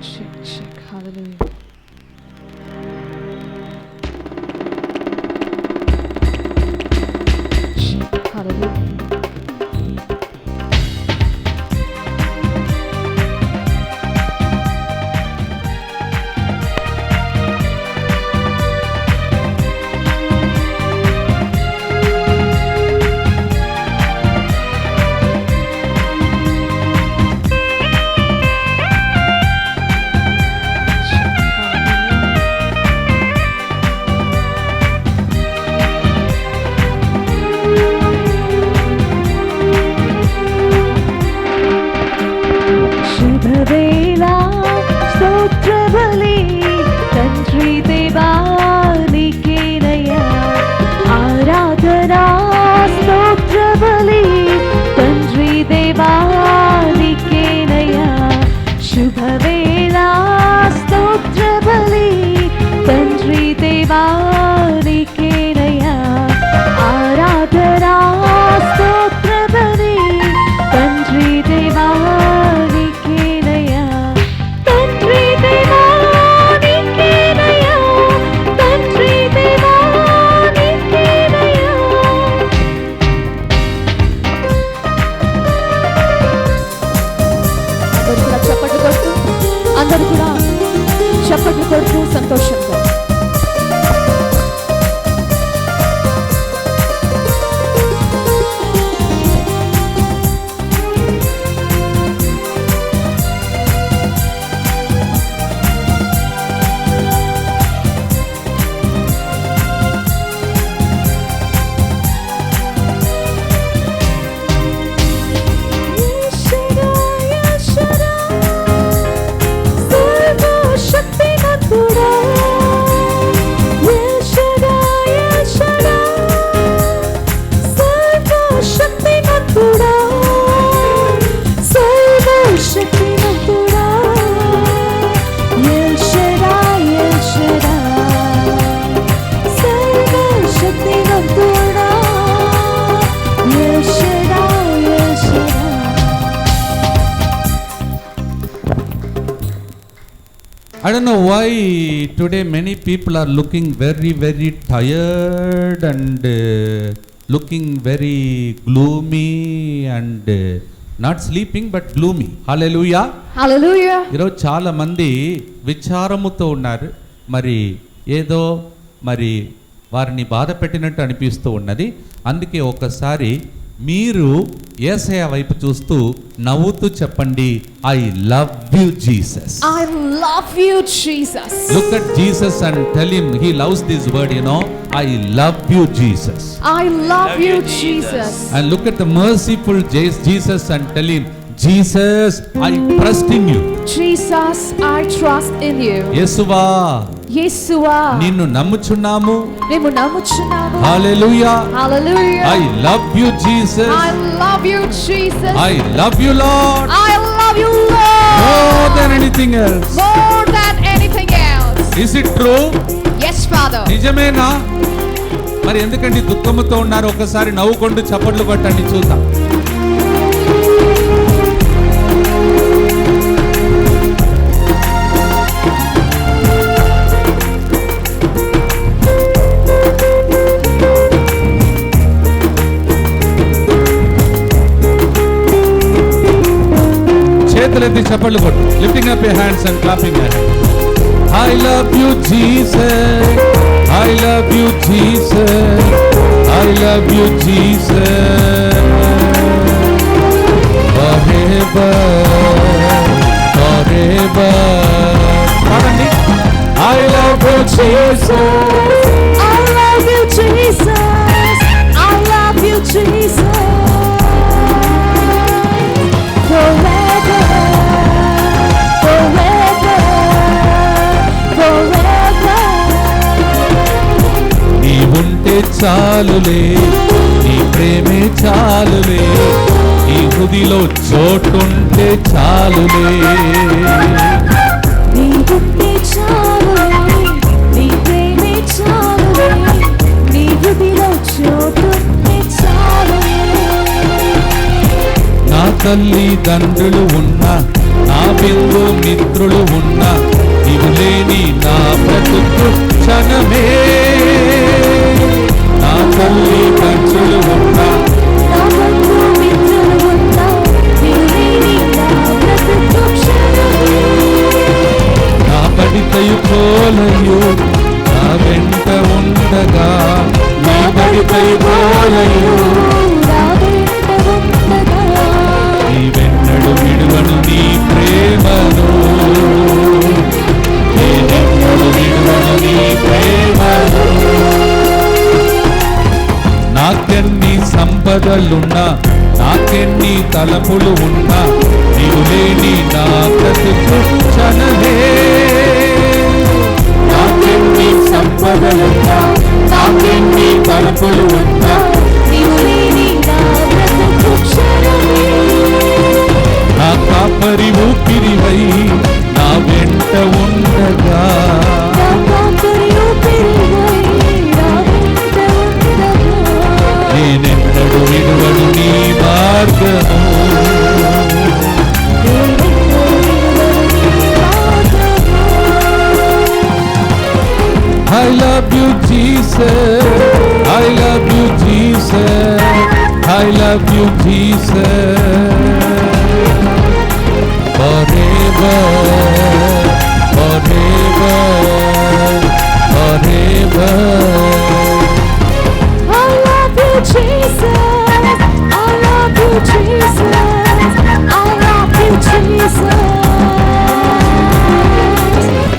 check. Hallelujah. Check. Hallelujah. చప్పట్లు కొడుతూ సంతోషంగా I don't know why today many people are looking very tired and looking very gloomy and not sleeping but gloomy. Hallelujah. Hallelujah. ఈరోజు చాలా మంది విచారముతో ఉన్నారు. మరి ఏదో మరి వారిని బాధ పెట్టినట్టు అనిపిస్తూ ఉన్నది. అందుకే ఒకసారి మీరు యేసయ్య వైపు చూస్తూ నవ్వుతూ చెప్పండి, I love you Jesus. I love you Jesus. Look at Jesus and tell him, he loves this word, you know, I love you Jesus. I love you Jesus. And look at the merciful Jesus and tell him, Jesus, I trust in you. Jesus, I trust in you. యేసువా నిన్ను నమ్ముచున్నాము. మేము నమ్ముచున్నాము. Hallelujah. Hallelujah. I love you Jesus. I love you Jesus. I love you Lord. I love you Lord. More than anything else. More than anything else. Is it true? Yes Father. నిజమేనా? మరి ఎందుకంటే దుఃఖముతో ఉన్నారు? ఒకసారి నవ్వుకుంటూ చప్పట్లు కొట్టండి చూద్దాం. చేతులెత్తి చప్పట్లు కొట్టు. Lifting up your hands and clapping your hands. I love you Jesus. I love you Jesus. I love you Jesus. Forever, forever. పాడండి. I love you Jesus. I love you Jesus. I love you Jesus. Forever, forever, forever. నీ ఉంటే చాలులే, నీ ప్రేమే చాలులే, నీ హృదిలో చోటుంటే చాలులే. నీ ఉంటే చాలులే, నీ ప్రేమే చాలులే, నీ హృదిలో చోటుంటే చాలులే. నా తల్లిదండ్రులు ఉన్నా, నా బిందు మిత్రులు ఉన్నా నీవు లేని నా బ్రతుకు క్షణమే. నా తల్లి ఖర్చులు ఉన్నా నా బంధు మిత్రులు ఉన్నా నీవు లేని నా బ్రతుకు క్షణమే. నా బడితయు కోలయు నా వెంట ఉండగా, నా బడితయు కోలయు నా వెంట ఉండగా, నీ వెన్నడు విడువను నీ ప్రేమను, నేనెన్నడు విడువను నీ ప్రేమను. నాకెన్ని సంపదలున్నా నాకెన్ని తలపులు ఉన్నా నీవు లేని నా బ్రతుకు క్షణమే. నాకెన్ని సంపదలున్నా నాకెన్ని తలపులు ఉన్నా నీవు లేని నా బ్రతుకు క్షణమే. నా కాపరి ఊపిరివై నా వెంట ఉండగా, నా కాపరి ఊపిరివై నా వెంట ఉండగా, నేనెన్నడు విడువను నీ మార్గము. I love you Jesus, I love you Jesus, I love you Jesus. Forever, forever, forever. I love you, Jesus. I love you, Jesus. I love you, Jesus.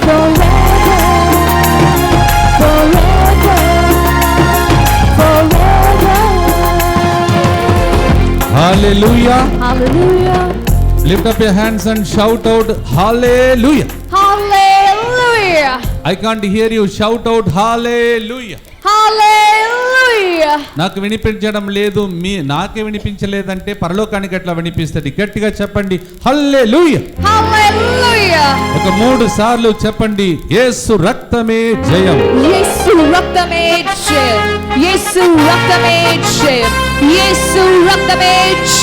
Forever, forever, forever. Hallelujah. Hallelujah. Lift up your hands and shout out hallelujah. Hallelujah. I can't hear you. Shout out hallelujah. Hallelujah. నాకు వినిపించడం లేదు, నాకే వినిపించలేదంటే పరలోకానికి ఎట్లా వినిపిస్తుంది? గట్టిగా చెప్పండి హల్లెలూయా. Hallelujah. ఒక 3 సార్లు చెప్పండి యేసు రక్తమే జయం. యేసు రక్తమే జయం. యేసు రక్తమే జయం. యేసు రక్తమే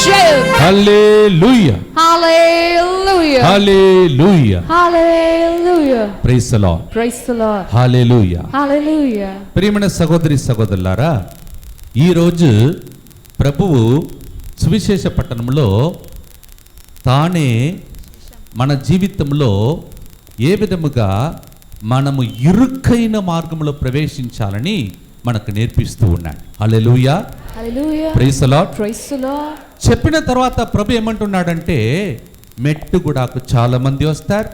జయం. హల్లెలూయా. Hallelujah. Hallelujah. Hallelujah. Praise the Lord. Praise the Lord. Hallelujah. Hallelujah. ప్రియమైన సహోదరి సహోదరులారా, ఈరోజు ప్రభువు సువిశేష పట్టణంలో తానే మన జీవితంలో ఏ విధముగా మనము ఇరుక్కైన మార్గంలో ప్రవేశించాలని మనకు నేర్పిస్తూ ఉన్నాడు. హల్లెలూయా. Hallelujah. Praise the Lord. Praise the Lord. చెప్పిన తర్వాత ప్రభు ఏమంటున్నాడంటే, మెట్టుగుడాకు చాలా మంది వస్తారు,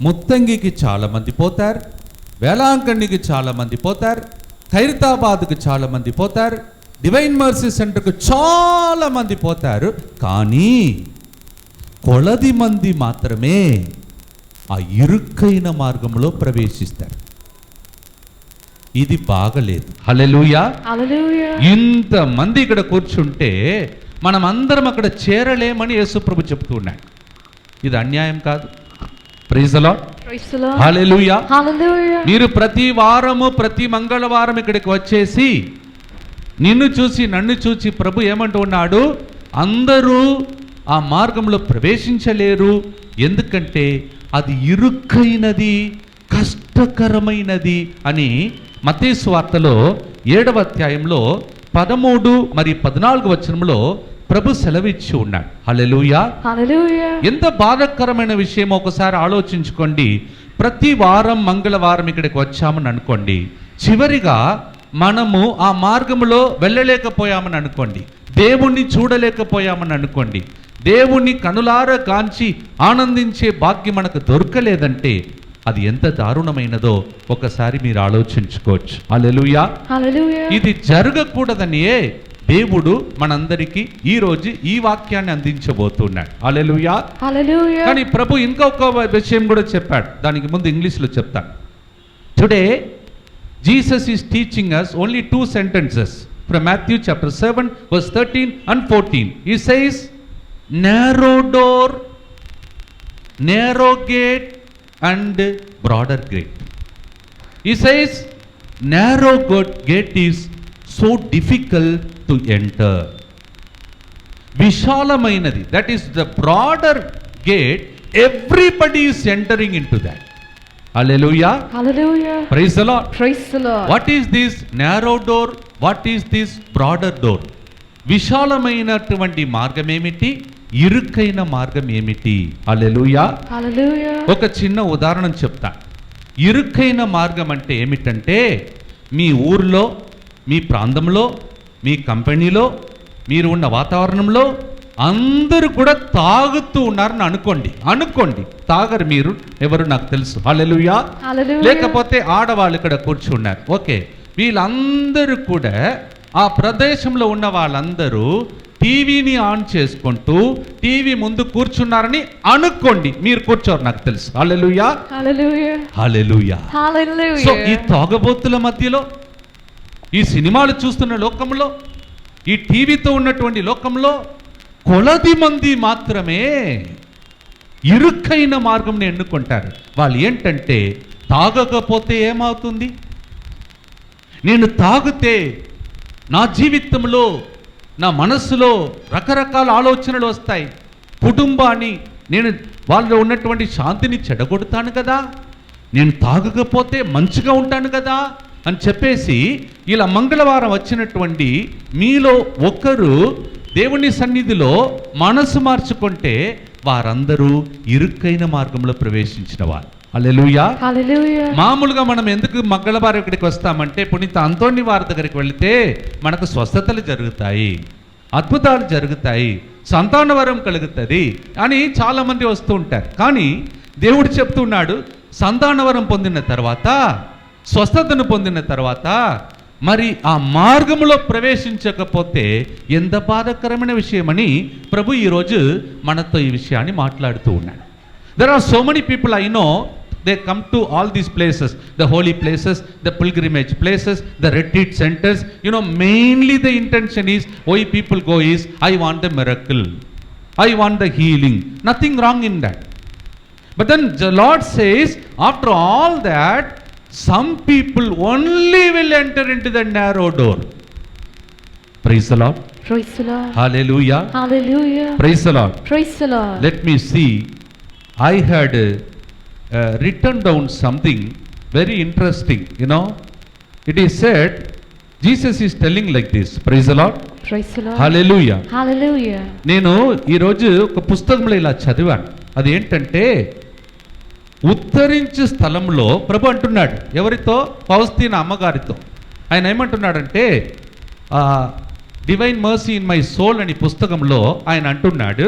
ముత్తంగికి చాలా మంది పోతారు, వేలాంకణికి చాలా మంది పోతారు, ఖైరతాబాద్కు చాలా మంది పోతారు, డివైన్ మర్సీ సెంటర్కు చాలా మంది పోతారు, కానీ కొలది మంది మాత్రమే ఆ ఇరుక్కైన మార్గంలో ప్రవేశిస్తారు. ఇది బాగలేదు. హల్లెలూయా. Hallelujah. ఇంతమంది ఇక్కడ కూర్చుంటే మనం అందరం అక్కడ చేరలేమని యేసు ప్రభు చెప్తూ ఉన్నాడు. ఇది అన్యాయం కాదు. Praise the Lord. Praise the Lord. Hallelujah. Hallelujah. మీరు ప్రతి వారము ప్రతి మంగళవారం ఇక్కడికి వచ్చేసి నిన్ను చూసి నన్ను చూసి ప్రభు ఏమంటూ ఉన్నాడు, అందరూ ఆ మార్గంలో ప్రవేశించలేరు, ఎందుకంటే అది ఇరుక్కైనది, కష్టకరమైనది అని మత్తయి సువార్తలో 7వ అధ్యాయంలో 13 మరియు 14 వచనంలో ప్రభు సెలవిచ్చి ఉన్నాడు. హల్లెలూయా. Hallelujah. ఎంత బాధాకరమైన విషయం ఒకసారి ఆలోచించుకోండి. ప్రతి వారం మంగళవారం ఇక్కడికి వచ్చామని అనుకోండి, చివరిగా మనము ఆ మార్గంలో వెళ్ళలేకపోయామని అనుకోండి, దేవుణ్ణి చూడలేకపోయామని అనుకోండి, దేవుణ్ణి కనులారా కాంచి ఆనందించే భాగ్యం మనకు దొరకలేదంటే అది ఎంత దారుణమైనదో ఒకసారి మీరు ఆలోచించుకోవచ్చు. హల్లెలూయా. Hallelujah. ఇది జరగకూడదనియే దేవుడు మనందరికీ ఈ రోజు ఈ వాక్యాన్ని అందించబోతున్నాడు. హల్లెలూయా. Hallelujah. కానీ ప్రభు ఇంకొక విషయం కూడా చెప్పాడు, దానికి ముందు ఇంగ్లీష్లో చెప్తాను. Today Jesus is teaching us only 2 sentences from Matthew chapter 7 verse 13 and 14. He says, narrow door, narrow gate and broader gate. He says narrow gate is so difficult to enter. విశాలమైనది, that is the broader gate everybody is entering into that. Hallelujah. Hallelujah. Praise the Lord. Praise the Lord. What is this narrow door? What is this broader door? విశాలమైనటువంటి మార్గం ఏమిటి, ఇరుకైన మార్గం ఏమిటి? హల్లెలూయా. Hallelujah. ఒక చిన్న ఉదాహరణ చెప్తా. ఇరుకైన మార్గం అంటే ఏమిటంటే, మీ ఊర్లో, మీ ప్రాంతంలో, మీ కంపెనీలో, మీరు ఉన్న వాతావరణంలో అందరూ కూడా తాగుతూ ఉన్నారని అనుకోండి. తాగరు మీరు, ఎవరు నాకు తెలుసు. హల్లెలూయా. Hallelujah. లేకపోతే ఆడవాళ్ళు ఇక్కడ కూర్చున్నారు. ఓకే, వీళ్ళందరూ కూడా, ఆ ప్రదేశంలో ఉన్న వాళ్ళందరూ టీవీని ఆన్ చేసుకుంటూ టీవీ ముందు కూర్చున్నారని అనుకోండి. మీరు కూర్చోరు, నాకు తెలుసు. హల్లెలూయా. Hallelujah. హల్లెలూయా. Hallelujah. సో ఈ తాగబోతుల మధ్యలో, ఈ సినిమాలు చూస్తున్న లోకంలో, ఈ టీవీతో ఉన్నటువంటి లోకంలో కొలది మంది మాత్రమే ఇరుకైన మార్గంని ఎన్నుకుంటారు. వాళ్ళు ఏంటంటే, తాగకపోతే ఏమవుతుంది, నేను తాగితే నా జీవితంలో, నా మనస్సులో రకరకాల ఆలోచనలు వస్తాయి, కుటుంబాన్ని నేను, వాళ్ళలో ఉన్నటువంటి శాంతిని చెడగొడతాను కదా, నేను తాగకపోతే మంచిగా ఉంటాను కదా అని చెప్పేసి, ఇలా మంగళవారం వచ్చినటువంటి మీలో ఒకరు దేవుని సన్నిధిలో మనసు మార్చుకుంటే వారందరూ ఇరుక్కైన మార్గంలో ప్రవేశించిన వారు. హల్లెలూయా. Hallelujah. మామూలుగా మనం ఎందుకు మంగళవారం ఇక్కడికి వస్తామంటే, పునీత అంతోని వారి దగ్గరికి వెళితే మనకు స్వస్థతలు జరుగుతాయి, అద్భుతాలు జరుగుతాయి, సంతాన వరం కలుగుతుంది అని చాలామంది వస్తూ ఉంటారు. కానీ దేవుడు చెప్తున్నాడు, సంతాన వరం పొందిన తర్వాత, స్వస్థతను పొందిన తర్వాత మరి ఆ మార్గంలో ప్రవేశించకపోతే ఎంత బాధాకరమైన విషయమని ప్రభు ఈరోజు మనతో ఈ విషయాన్ని మాట్లాడుతూ ఉన్నాడు. There are so many people I know, they come to all these places, the holy places, the pilgrimage places, the retreat centers. You know, mainly the intention is, why people go is, I want the miracle, I want the healing. Nothing wrong in that. But then the Lord says, after all that, some people only will enter into the narrow door. Praise the Lord. Praise the Lord. Hallelujah. Hallelujah. Praise the Lord. Praise the Lord. Let me see. I had written down something very interesting. You know, it is said, Jesus is telling like this. Praise the Lord. Praise the Lord. Hallelujah. Hallelujah. నేను ఈరోజు ఒక పుస్తకంలో ఇలా చదివాను. అది ఏంటంటే, ఉత్తరించు స్థలంలో ప్రభు అంటున్నాడు ఎవరితో, ఫౌస్తీనా అమ్మగారితో. ఆయన ఏమంటున్నాడంటే, divine mercy in my soul అని పుస్తకంలో ఆయన అంటున్నాడు,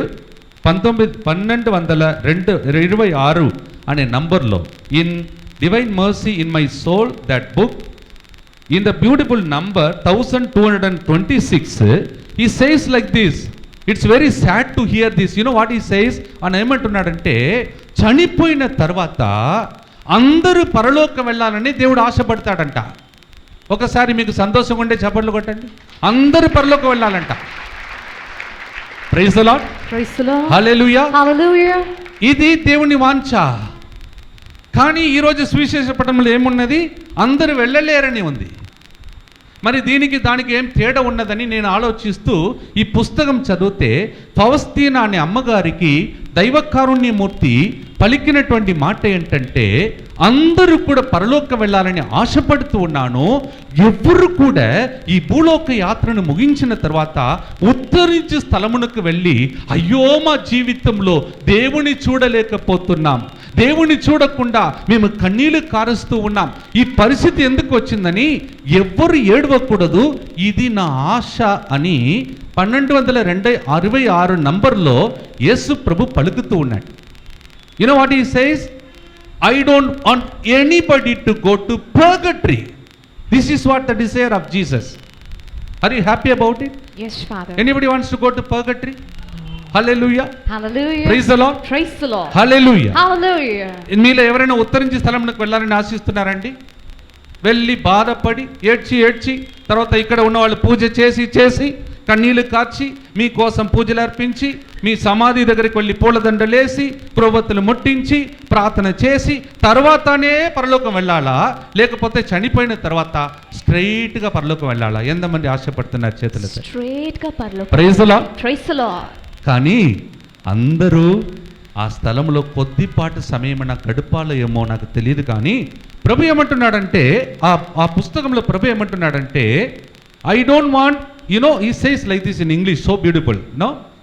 1226 అనే నంబర్లో, in divine mercy in my soul, that book, in the beautiful number 1226, he says like this. It's very sad to hear this. You know what he says? అని ఏమంటున్నాడంటే, చనిపోయిన తర్వాత అందరూ పరలోకం వెళ్ళాలని దేవుడు ఆశపడతాడంట. ఒకసారి మీకు సంతోషంగా ఉండే చప్పట్లు కొట్టండి. అందరూ పరలోకం వెళ్ళాలంట. Praise the Lord. Praise the Lord. Hallelujah. Hallelujah. ఇది దేవుని వాంఛ. కానీ ఈరోజు సువిశేష పట్టణంలో ఏమున్నది, అందరూ వెళ్ళలేరని ఉంది. మరి దీనికి దానికి ఏం తేడా ఉన్నదని నేను ఆలోచిస్తూ ఈ పుస్తకం చదివితే, ఫౌస్తీనా అనే అమ్మగారికి దైవకారుణ్యమూర్తి పలికినటువంటి మాట ఏంటంటే, అందరూ కూడా పరలోక వెళ్ళాలని ఆశపడుతూ ఉన్నాను, ఎవరు కూడా ఈ భూలోక యాత్రను ముగించిన తర్వాత ఉత్తరించే స్థలమునకు వెళ్ళి, అయ్యో మా జీవితంలో దేవుని చూడలేకపోతున్నాం, దేవుని చూడకుండా మేము కన్నీళ్లు కారుస్తూ ఉన్నాం, ఈ పరిస్థితి ఎందుకు వచ్చిందని ఎవ్వరు ఏడవకూడదు, ఇది నా ఆశ అని 1266 నంబర్లో యేసు ప్రభు పలుకుతూ ఉన్నాడు. You know what he says? I don't want anybody to go to purgatory. This is what the desire of Jesus. Are you happy about it? Yes, Father. Anybody wants to go to purgatory? Hallelujah. Hallelujah. Praise the Lord. Praise the Lord. Hallelujah. Hallelujah. మీలో ఎవరైనా ఉత్తరించి స్థలంలోకి వెళ్ళాలని ఆశిస్తున్నారండి? వెళ్ళి బాధపడి ఏడ్చి తర్వాత ఇక్కడ ఉన్న వాళ్ళు పూజ చేసి కన్నీళ్లు కార్చి మీకోసం పూజలు అర్పించి మీ సమాధి దగ్గరికి వెళ్ళి పూలదండలేసి ప్రొవ్వొత్తులు ముట్టించి ప్రార్థన చేసి తర్వాతనే పరలోకం వెళ్ళాలా, లేకపోతే చనిపోయిన తర్వాత స్ట్రైట్గా పరలోకం వెళ్ళాలా? ఎంతమంది ఆశపడుతున్నారు చేతులతో? Straight గా పరలోకం. Praise the Lord. Praise the Lord. కానీ అందరూ ఆ స్థలంలో కొద్దిపాటి సమయం నాకు గడపాలో ఏమో నాకు తెలియదు, కానీ ప్రభు ఏమంటున్నాడంటే ఆ పుస్తకంలో ప్రభు ఏమంటున్నాడంటే, I don't want, he says like this in English, so beautiful,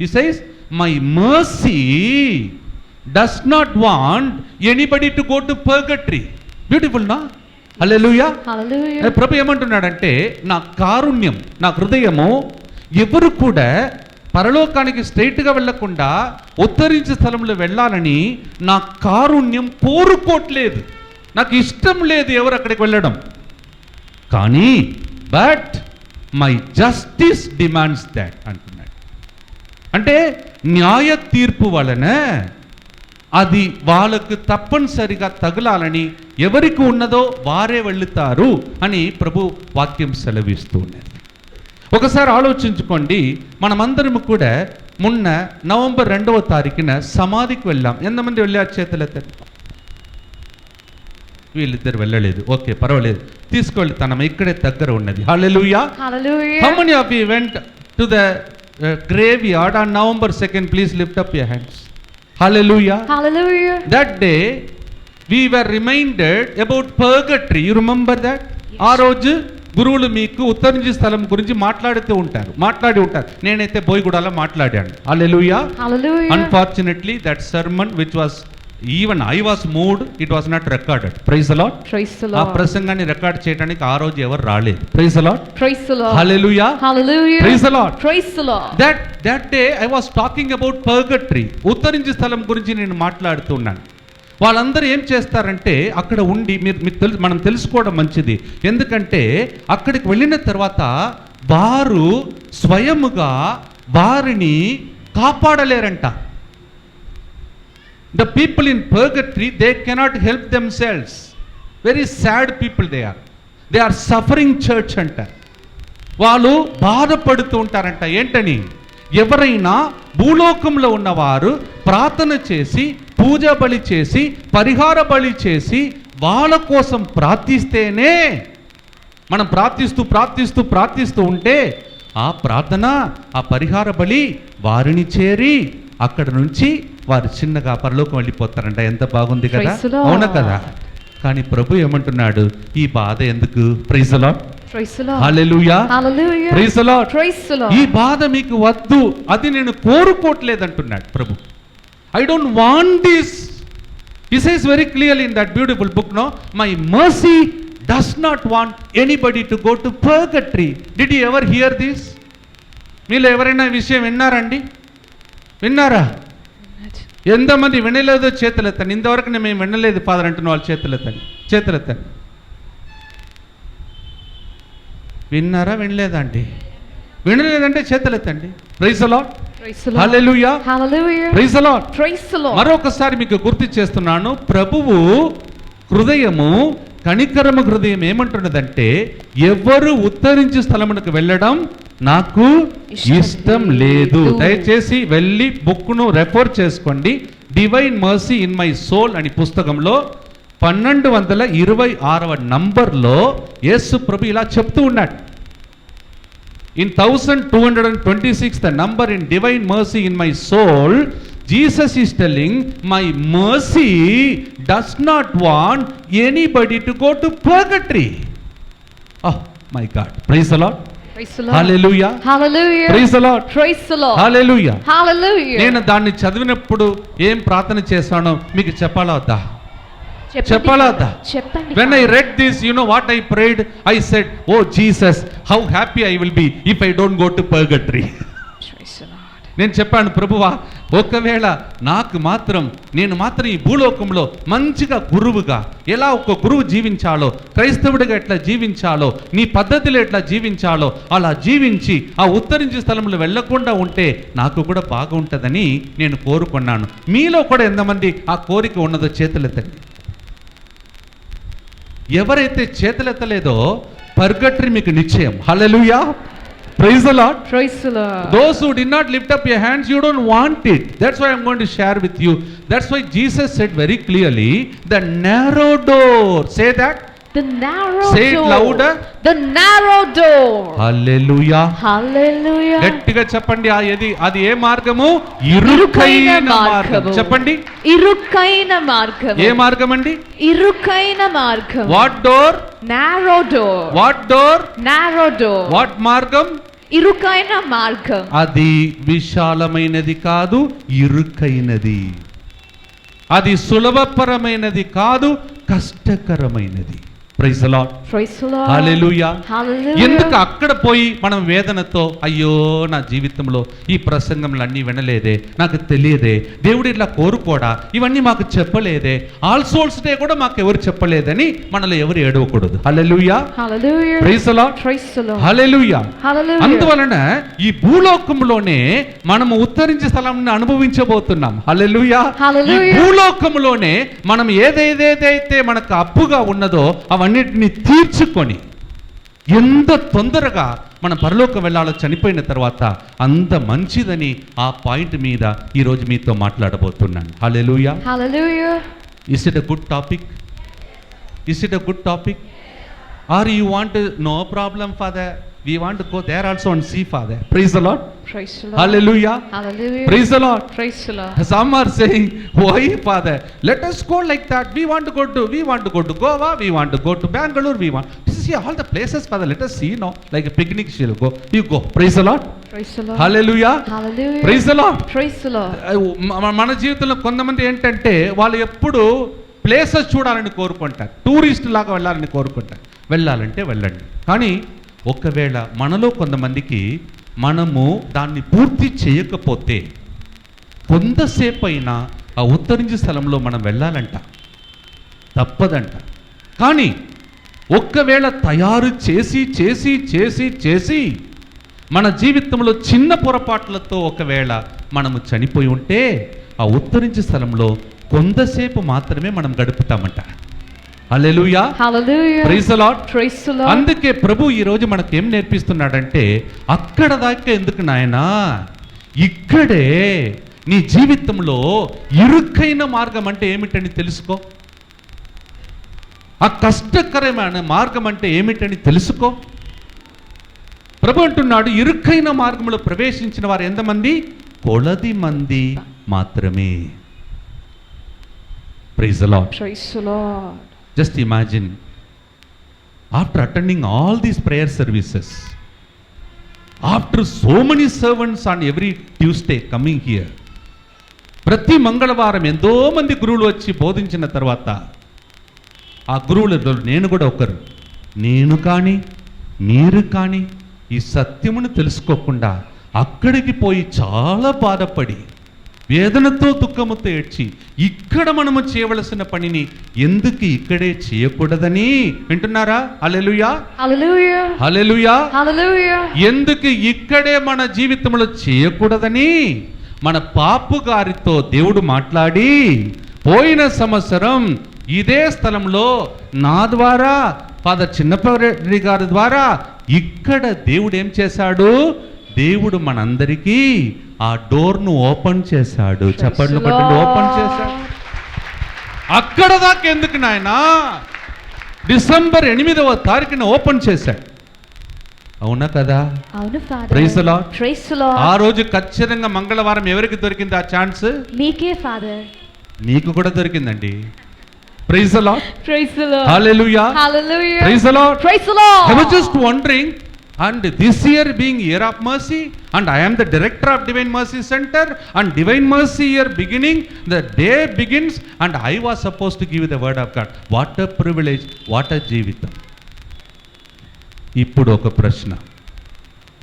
he says, my mercy does not want anybody to go to purgatory. Beautiful, no? Hallelujah. Hallelujah. ప్రభు ఏమంటున్నాడంటే, నా కారుణ్యం, నా హృదయము ఎవరు కూడా పరలోకానికి స్ట్రైట్గా వెళ్ళకుండా ఉత్తరించే స్థలంలో వెళ్ళాలని నా కారుణ్యం కోరుకోవట్లేదు, నాకు ఇష్టం లేదు ఎవరు అక్కడికి వెళ్ళడం. కానీ but my justice demands that అంటున్నాడు. అంటే న్యాయ తీర్పు వలన అది వాళ్ళకు తప్పనిసరిగా తగలాలని ఎవరికి ఉన్నదో వారే వెళుతారు అని ప్రభు వాక్యం సెలవిస్తూ ఉన్నది. ఒకసారి ఆలోచించుకోండి, మనమందరము కూడా మొన్న నవంబర్ 2వ తారీఖున సమాధికి వెళ్ళాం. ఎంతమంది వెళ్ళారు? చేతులెత్తండి. వీళ్ళిద్దరు వెళ్ళలేదు, ఓకే పర్వాలేదు, తీసుకెళ్తాను, ఇక్కడే దగ్గర ఉన్నది. హల్లెలూయా. Hallelujah. How many of you went to the graveyard on November 2nd? Please lift up your hands. Hallelujah. Hallelujah. That day we were reminded about purgatory. You remember that? ఆ రోజు గురువులు మీకు ఉత్తరించే స్థలం గురించి మాట్లాడి ఉంటారు. నేనైతే బోయగూడలో మాట్లాడాను. Hallelujah. Hallelujah. Unfortunately that sermon which was even I was moved, it was not recorded. Praise the Lord. Praise the ఆ Lord. ప్రసంగాన్ని రికార్డ్ చేయడానికి ఆ రోజు ఎవరు రాలేదు. Praise the Lord. Praise the Lord. Hallelujah. Hallelujah. Praise the Lord. Praise the Lord. That day I was talking about purgatory. ఉత్తరించే స్థలం గురించి నేను మాట్లాడుతున్నాను. వాళ్ళందరూ ఏం చేస్తారంటే అక్కడ ఉండి మనం తెలుసుకోవడం మంచిది. ఎందుకంటే అక్కడికి వెళ్ళిన తర్వాత వారు స్వయముగా వారిని కాపాడలేరంట. The people in purgatory, they cannot help themselves. Very sad people they are. They are suffering church అంట. వాళ్ళు బాధపడుతూ ఉంటారంట. ఏంటని? ఎవరైనా భూలోకంలో ఉన్నవారు ప్రార్థన చేసి, పూజ బలి చేసి, పరిహార బలి చేసి వాళ్ళ కోసం ప్రార్థిస్తేనే, మనం ప్రార్థిస్తూ ఉంటే ఆ ప్రార్థన, ఆ పరిహార బలి వారిని చేరి అక్కడ నుంచి వారు చిన్నగా పరలోకం వెళ్ళిపోతారంట. ఎంత బాగుంది కదా, అవునా కదా? కానీ ప్రభు ఏమంటున్నాడు, ఈ బాధ ఎందుకు? Praise the Lord. Praise the Lord. Hallelujah. Hallelujah. Praise the Lord. Praise the Lord. ఈ బాధ మీకు వద్దు, అది నేను కోరుకోవట్లేదు అంటున్నాడు ప్రభు. I don't want this. He says very clearly in that beautiful book, my mercy does not want anybody to go to purgatory. Did you ever hear this? మీలో ఎవరైనా ఈ విషయం విన్నారండి? విన్నారా? ఎంతమంది వినలేదో చేతులెత్తండి. ఇంతవరకు మేము వినలేదు ఫాదర్ అంటున్న వాళ్ళు చేతులెత్తండి. విన్నారా? వినలేదా అండి? వినలేదంటే చేతులెత్తండి. Praise the Lord. Praise the Lord. Hallelujah. Hallelujah. Praise the Lord. Praise the Lord. మరొకసారి మీకు గుర్తు చేస్తున్నాను, ప్రభువు హృదయము, కనికరమ హృదయం ఏమంటున్నదంటే, ఎవరు ఉత్తరించే స్థలమునకు వెళ్ళడం నాకు ఇష్టం లేదు. దయచేసి వెళ్ళి బుక్ను రెఫర్ చేసుకోండి. Divine mercy in my soul అని పుస్తకంలో 1226వ నంబర్లో యేసు ప్రభు ఇలా చెప్తూ ఉన్నాడు. In 1226 the number in divine mercy in my soul, Jesus is telling, my mercy does not want anybody to go to purgatory. Oh my God. Praise the Lord. Praise the Lord. Hallelujah. Hallelujah. Praise the Lord. Praise the Lord. Hallelujah. Hallelujah. నేను దాన్ని చదివినప్పుడు ఏం ప్రార్థన చేశానో మీకు చెప్పాలా వద్దా? చెప్పండి. When I read this, you know what I prayed? I said, oh Jesus, how happy I will be if I don't go to purgatory. నేను చెప్పాను, ప్రభువా, ఒకవేళ నేను మాత్రం ఈ భూలోకంలో మంచిగా గురువుగా, ఎలా ఒక గురువు జీవించాలో, క్రైస్తవుడిగా ఎట్లా జీవించాలో, నీ పద్ధతిలో ఎట్లా జీవించాలో అలా జీవించి ఆ ఉత్తరించే స్థలంలో వెళ్లకుండా ఉంటే నాకు కూడా బాగుంటుందని నేను కోరుకున్నాను. మీలో కూడా ఎంతమంది ఆ కోరిక ఉన్నదో చేతులెత్తండి. ఎవరైతే చేతులెత్తలేదో పర్గటరీ మీకు నిశ్చయం. హల్లెలూయా. Praise the Lord. Praise the Lord. Those who did not lift up your hands, you don't want it. That's why I'm going to share with you. That's why Jesus said very clearly, the narrow door. Say that. The narrow Say it door. louder. The narrow door. Hallelujah. Hallelujah. గట్టిగా చెప్పండి. అది ఏ మార్గము? ఇరుకైన మార్గం. చెప్పండి. ఇరుకైన మార్గం. ఏ మార్గం అండి? ఇరుకైన మార్గం. What door? Narrow door. What door? Narrow door. What మార్గం? ఇరుకైన మార్గం. అది విశాలమైనది కాదు, ఇరుకైనది. అది సులభపరమైనది కాదు, కష్టకరమైనది. Praise the Lord. Praise the Lord. Hallelujah. Hallelujah. ఎందుకు అక్కడ పోయి మనం వేదనతో అయ్యో నా జీవితంలో ఈ ప్రసంగంలు అన్నీ వినలేదే, నాకు తెలియదే, దేవుడు ఇట్లా కోరుకోడా, ఇవన్నీ మాకు చెప్పలేదే, ఆల్ సోల్స్ డే కూడా మాకు ఎవరు చెప్పలేదని మనలో ఎవరు ఏడవకూడదు. హల్లెలూయా. Hallelujah. Praise the Lord. Praise the Lord. Hallelujah. Hallelujah. అందువలన ఈ భూలోకంలోనే మనము ఉత్తరించే స్థలాన్ని అనుభవించబోతున్నాం. హల్లెలూయా. Hallelujah. ఈ భూలోకంలోనే మనం ఏదేదైతే మనకు అప్పుగా ఉన్నదో అవన్నిటిని తీర్చుకొని ఎంత తొందరగా మనం పరలోకం వెళ్ళాలో చనిపోయిన తర్వాత అంత మంచిదని ఆ పాయింట్ మీద ఈరోజు మీతో మాట్లాడబోతున్నాను. హల్లెలూయా. Hallelujah. Is it a good topic? Is it a good topic? Or you want to, no problem, Father, we want to go there also and see, Father. Praise the Lord. Praise the Lord. Hallelujah. Hallelujah. Praise the Lord. Praise the Lord. Some are saying, why, Father? Let us go like that. We want to go to Goa, we want to go to Bangalore, we want to see all the places, Father. Let us see, no, like a picnic she'll go. You go. Praise the Lord. Praise the Lord. Hallelujah. Hallelujah. Praise the Lord. Praise the Lord. మన జీవితంలో కొంతమంది ఏంటంటే వాళ్ళు ఎప్పుడు places చూడాలని కోరుకుంటారు, tourist లాగా వెళ్ళాలని కోరుకుంటారు. వెళ్ళాలంటే వెళ్ళండి, కానీ ఒకవేళ మనలో కొంతమందికి మనము దాన్ని పూర్తి చేయకపోతే కొంతసేపు అయినా ఆ ఉత్తరించే స్థలంలో మనం వెళ్ళాలంట, తప్పదంట. కానీ ఒక్కవేళ తయారు చేసి చేసి చేసి చేసి మన జీవితంలో చిన్న పొరపాట్లతో ఒకవేళ మనము చనిపోయి ఉంటే ఆ ఉత్తరించే స్థలంలో కొంతసేపు మాత్రమే మనం గడుపుతామంట. హల్లెలూయా. Hallelujah. Praise the Lord. Praise the Lord. అందుకే ప్రభు ఈ రోజు మనకు ఏం నేర్పిస్తున్నాడంటే, అక్కడ దాకా ఎందుకు నాయనా, ఇక్కడే నీ జీవితంలో ఇరుకైన మార్గం అంటే ఏమిటని తెలుసుకో, ఆ కష్టకరమైన మార్గం అంటే ఏమిటని తెలుసుకో. ప్రభు అంటున్నాడు, ఇరుకైన మార్గంలో ప్రవేశించిన వారు ఎంతమంది? కొలది మంది మాత్రమే. Praise the Lord. Praise the Lord. Just imagine, after attending all these prayer services, after so many servants on every Tuesday coming here, ప్రతి మంగళవారం ఎంతో మంది గురువులు వచ్చి బోధించిన తర్వాత ఆ గురువులలో నేను కూడా ఒకరు, నేను కానీ మీరు కానీ ఈ సత్యమును తెలుసుకోకుండా అక్కడికి పోయి చాలా బాధపడి వేదనతో దుఃఖముతో ఏడ్చి ఇక్కడ మనము చేయవలసిన పనిని ఎందుకు ఇక్కడే చేయకూడదని వింటున్నారా? హల్లెలూయా. Hallelujah. హల్లెలూయా. Hallelujah. ఎందుకు ఇక్కడే మన జీవితంలో చేయకూడదని మన పాపు గారితో దేవుడు మాట్లాడి పోయిన సంవత్సరం ఇదే స్థలంలో నా ద్వారా ఫాదర్ చిన్నపరెడ్డి గారి ద్వారా ఇక్కడ దేవుడు ఏం చేశాడు? దేవుడు మనందరికీ ఆ డోర్ను ఓపెన్ చేశాడు. చప్పట్లు కొట్టండి. ఓపెన్ చేశాడు. అక్కడ దాకా ఎందుకు నాయనా, డిసెంబర్ 8వ తారీఖున ఓపెన్ చేశాడు. అవునా కదా? అవును father. Praise the Lord. Praise the Lord. ఆ రోజు ఖచ్చితంగా మంగళవారం ఎవరికి దొరికింది ఆ ఛాన్స్? మీకే ఫాదర్. నీకు కూడా దొరికిందండి. Praise the Lord. Praise the Lord. Hallelujah. Hallelujah. Praise the Lord. Praise the Lord. I was just wondering, and this year being year of mercy, and I am the director of Divine Mercy Center, and Divine Mercy year beginning, the day begins, and I was supposed to give the word of God. What a privilege, what a జీవితం. ఇప్పుడు ఒక ప్రశ్న,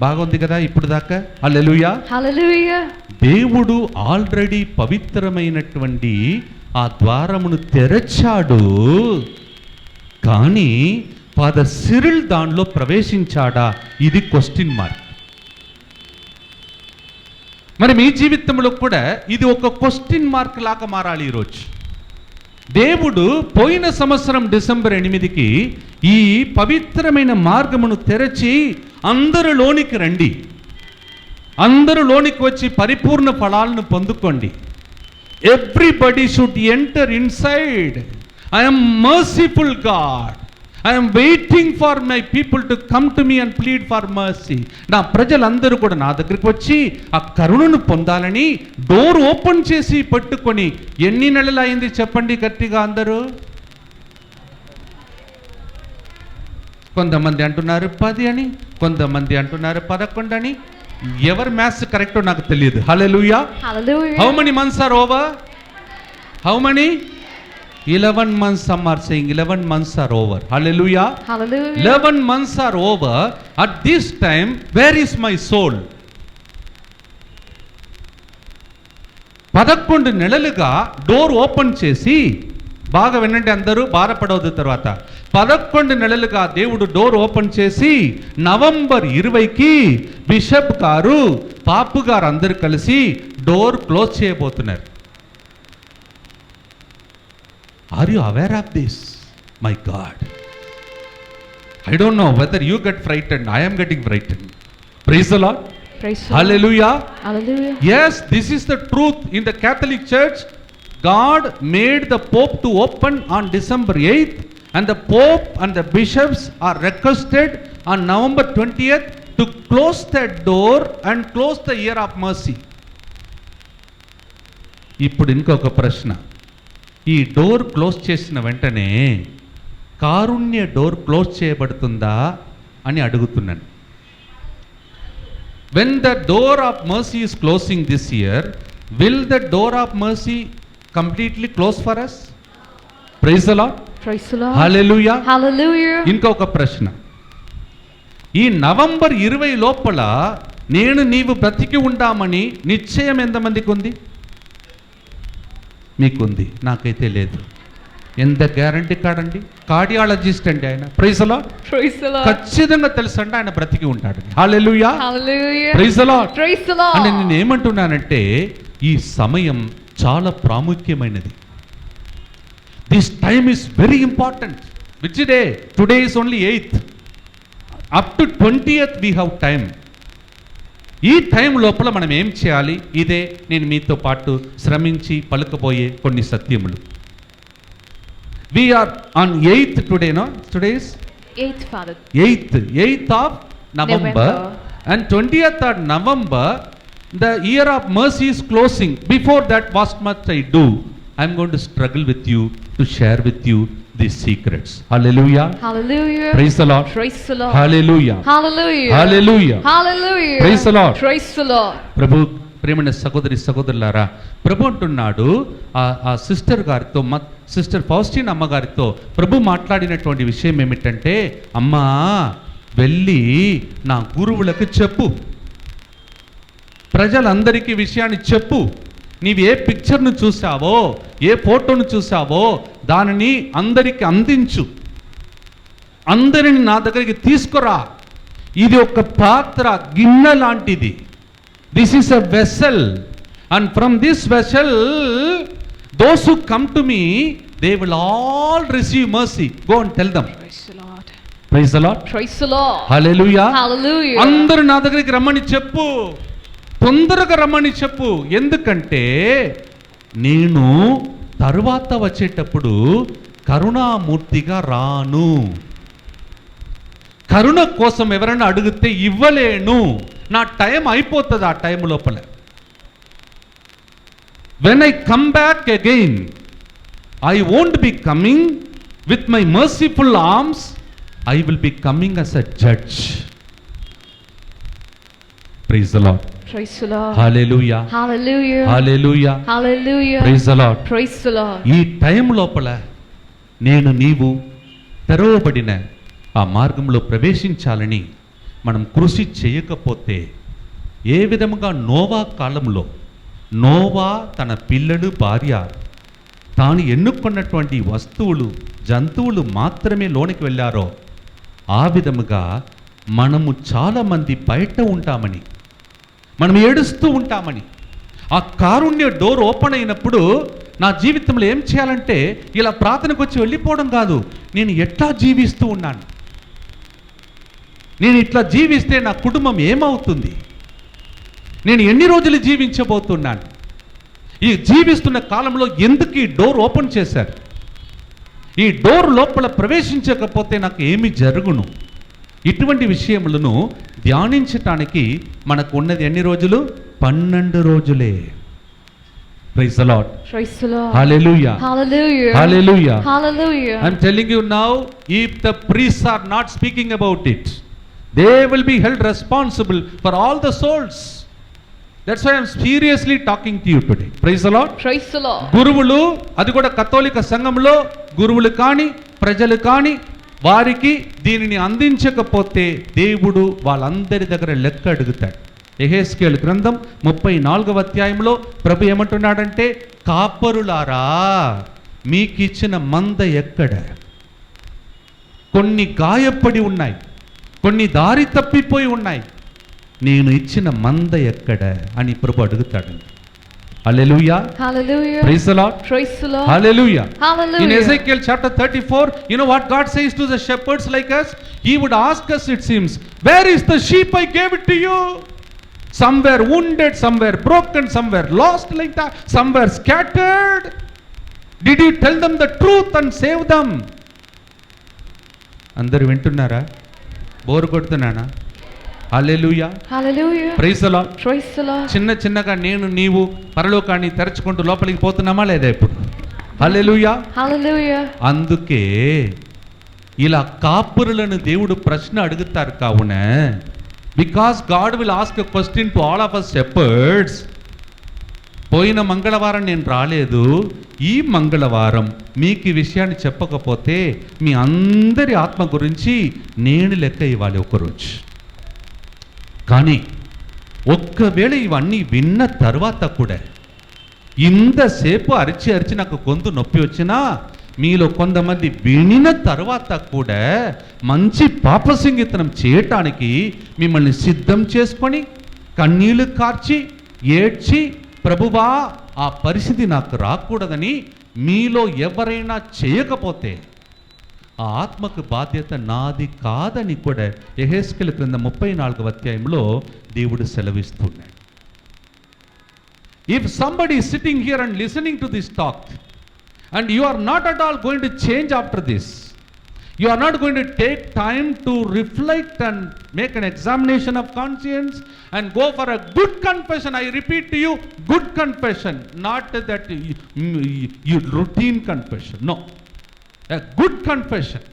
బాగుంది కదా ఇప్పుడు దాకా? హల్లెలూయా. హల్లెలూయా. దేవుడు already పవిత్రమైనటువంటి ఆ ద్వారమును తెరచాడు, కానీ ఫాదర్ సిరిల్ దానిలో ప్రవేశించాడా? ఇది క్వశ్చన్ మార్క్. మరి మీ జీవితంలో కూడా ఇది ఒక క్వశ్చన్ మార్క్ లాగా మారాలి ఈరోజు. దేవుడు పోయిన సంవత్సరం డిసెంబర్ 8కి ఈ పవిత్రమైన మార్గమును తెరచి అందరూ లోనికి రండి, అందరూ లోనికి వచ్చి పరిపూర్ణ ఫలాలను పొందుకోండి. Everybody should enter inside. I am merciful God, I'm waiting for my people to come to me and plead for mercy. నా ప్రజలందరూ కూడా నా దగ్గరికి వచ్చి ఆ కరుణను పొందాలని డోర్ ఓపెన్ చేసి పట్టుకొని ఎన్ని నెలలు అయింది చెప్పండి గట్టిగా అందరూ? కొంతమంది అంటున్నారు 10 అని, కొంతమంది అంటున్నారు 11 అని. ఎవరి మ్యాథ్స్ కరెక్టో నాకు తెలియదు. హల్లెలూయా. Hallelujah. How many months are over? How many? 11 months. Some are saying 11 months are over. Hallelujah. Hallelujah. 11 months are over. At this time, where is my soul? 11 నెలలుగా డోర్ ఓపెన్ చేసి, బాగా వినండి అందరూ, బాధపడవద్దు. తర్వాత 11 నెలలుగా దేవుడు డోర్ ఓపెన్ చేసి November 20కి బిషప్ గారు, పాపు గారు అందరూ కలిసి డోర్ క్లోజ్ చేయబోతున్నారు. Are you aware of this? My God, I don't know whether you get frightened. I am getting frightened. Praise the Lord. Praise the Lord. Hallelujah. Hallelujah. Yes, this is the truth. In the Catholic Church, God made the Pope to open on December 8th, and the Pope and the bishops are requested on November 20th to close that door and close the year of mercy. ఇప్పుడు ఇంకొక ప్రశ్న, ఈ door close చేసిన వెంటనే కారుణ్య door close చేయబడుతుందా అని అడుగుతున్నాను. When the door of mercy is closing this year, will the door of mercy completely close for us? Praise the Lord. Praise the Lord. Hallelujah. Hallelujah. ఇంకొక ప్రశ్న, ఈ నవంబర్ 20 లోపల నేను నీవు బ్రతికి ఉంటామని నిశ్చయం ఎంతమందికి ఉంది? మీకుంది, నాకైతే లేదు. ఎంత గ్యారంటీ కాడండి? కార్డియాలజిస్ట్ అండి ఆయన. Praise the Lord. Praise the Lord. ఖచ్చితంగా తెలుసు అంటే ఆయన బ్రతికి ఉంటాడు. హల్లెలూయా. Hallelujah. Praise the Lord. Praise the Lord. అంటే నేను ఏమంటున్నానంటే ఈ సమయం చాలా ప్రాముఖ్యమైనది. This time is very important. Which day? Today is only 8th. Up to 20th we have time. ఈ టైం లోపల మనం ఏం చేయాలి? ఇదే నేను మీతో పాటు శ్రమించి పలుకబోయే కొన్ని సత్యములు. We are on 8th today, no? Today is 8th, Father. 8th of November. And 20th of November, the year of mercy is closing. Before that, what must I do? I'm going to struggle with you to share with you these secrets. Hallelujah. Hallelujah. Praise the Lord. Praise the Lord. Hallelujah. Hallelujah. Hallelujah. Hallelujah. Praise the Lord. Praise the Lord. ప్రభు ప్రేమైన సహోదరి సహోదరులారా, ప్రభు అంటున్నాడు ఆ sister గారితో, sister ఫౌస్టీన్ అమ్మగారితో ప్రభు మాట్లాడినటువంటి విషయం ఏమిటంటే, అమ్మా వెళ్ళి నా గురువులకు చెప్పు, ప్రజలందరికీ విషయాన్ని చెప్పు, నీవు ఏ పిక్చర్ను చూసావో, ఏ ఫోటోను చూసావో దానిని అందరికీ అందించు, అందరిని నా దగ్గరికి తీసుకురా. ఇది ఒక పాత్ర, గిన్నె లాంటిది. This is a vessel, and from this vessel those who come to me, they will all receive mercy. Go and tell them. Praise the Lord. Praise the Lord. Praise the Lord. Hallelujah. Hallelujah. అందరూ నా దగ్గరికి రమ్మని చెప్పు, తొందరగా రమ్మని చెప్పు. ఎందుకంటే నేను తరువాత వచ్చేటప్పుడు కరుణామూర్తిగా రాను. కరుణ కోసం ఎవరైనా అడిగితే ఇవ్వలేను. నా టైం అయిపోతుంది ఆ టైం లోపల. When I come back again, I won't be coming with my merciful arms. I will be coming as a judge. Praise the Lord. Praise the Lord. Hallelujah. Hallelujah. Hallelujah. Hallelujah. Praise the Lord. Praise the Lord. ఈ time లోపల నేను నీవు తెరవబడిన ఆ మార్గంలో ప్రవేశించాలని మనం కృషి చేయకపోతే, ఏ విధముగా నోవా కాలంలో నోవా తన పిల్లలు, భార్య, తాను ఎన్నుకున్నటువంటి వస్తువులు, జంతువులు మాత్రమే లోనికి వెళ్ళారో, ఆ విధముగా మనము చాలామంది బయట ఉంటామని, మనం ఏడుస్తూ ఉంటామని. ఆ కారుణ్య డోర్ ఓపెన్ అయినప్పుడు నా జీవితంలో ఏం చేయాలంటే ఇలా ప్రార్థనకు వచ్చి వెళ్ళిపోవడం కాదు. నేను ఎట్లా జీవిస్తూ ఉన్నాను, నేను ఇట్లా జీవిస్తే నా కుటుంబం ఏమవుతుంది, నేను ఎన్ని రోజులు జీవించబోతున్నాను, ఈ జీవిస్తున్న కాలంలో ఎందుకు ఈ డోర్ ఓపెన్ చేశారు, ఈ డోర్ లోపల ప్రవేశించకపోతే నాకు ఏమి జరుగును? ఇటువంటి విషయములను ధ్యానించటానికి మనకు ఉన్నది ఎన్ని రోజులు? 12 రోజులే. Praise the Lord. Praise the Lord. Hallelujah. Hallelujah. Hallelujah. Hallelujah. I'm telling you now, if the priests are not speaking about it, they will be held responsible for all the souls. That's why I'm seriously talking to you today. Praise the Lord. Praise the Lord. గురువులు, అది కూడా కథోలిక సంఘంలో గురువులు కానీ ప్రజలు కానీ వారికి దీనిని అందించకపోతే దేవుడు వాళ్ళందరి దగ్గర లెక్క అడుగుతాడు. యెహెజ్కేలు గ్రంథం 34వ అధ్యాయంలో ప్రభు ఏమంటున్నాడంటే, కాపరులారా మీకిచ్చిన మంద ఎక్కడ? కొన్ని గాయపడి ఉన్నాయి, కొన్ని దారి తప్పిపోయి ఉన్నాయి, నేను ఇచ్చిన మంద ఎక్కడ అని ప్రభు అడుగుతాడండి. హల్లెలూయా. Hallelujah. Praise the Lord. Praise the Lord. Hallelujah. Hallelujah. In Ezekiel chapter 34, you know what God says to the shepherds like us? He would ask us, it seems, where is the sheep I gave it to you? Some were wounded, some were broken, some were lost like that, some were scattered. Did you tell them the truth and save them? అందరూ వింటున్నారా? Bore కొడుతున్నానా? Hallelujah. Hallelujah. Praise the Lord. Praise the Lord. చిన్నగా నేను నీవు పరలోకాన్ని తెరుచుకుంటూ లోపలికి పోతున్నామా లేదా ఇప్పుడు? హల్లెలూయా. Hallelujah. అందుకే ఇలా కాపురులను దేవుడు ప్రశ్న అడుగుతారు కావున, because God will ask a question to all of us shepherds. పోయిన మంగళవారం నేను రాలేదు, ఈ మంగళవారం మీకు ఈ విషయాన్ని చెప్పకపోతే మీ అందరి ఆత్మ గురించి నేను లెక్క ఇవ్వాలి ఒకరోజు. కానీ ఒక్కవేళ ఇవన్నీ విన్న తర్వాత కూడా ఇంతసేపు అరిచి నాకు గొంతు నొప్పి వచ్చినా, మీలో కొంతమంది వినిన తర్వాత కూడా మంచి పాప సంగీతనం చేయటానికి మిమ్మల్ని సిద్ధం చేసుకొని కన్నీళ్లు కార్చి ఏడ్చి, ప్రభువా ఆ పరిస్థితి నాకు రాకూడదని మీలో ఎవరైనా చేయకపోతే ఆ ఆత్మకు బాధ్యత నాది కాదని కూడా యెహెజ్కేలు క్రింద 34వ అధ్యాయంలో దేవుడు సెలవిస్తున్నాడు. If somebody is sitting here and listening to this talk and you are not at all going to change after this, you are not going to take time to reflect and make an examination of conscience and go for a good confession. I repeat to you, good confession, not that you routine confession. No, a good confession.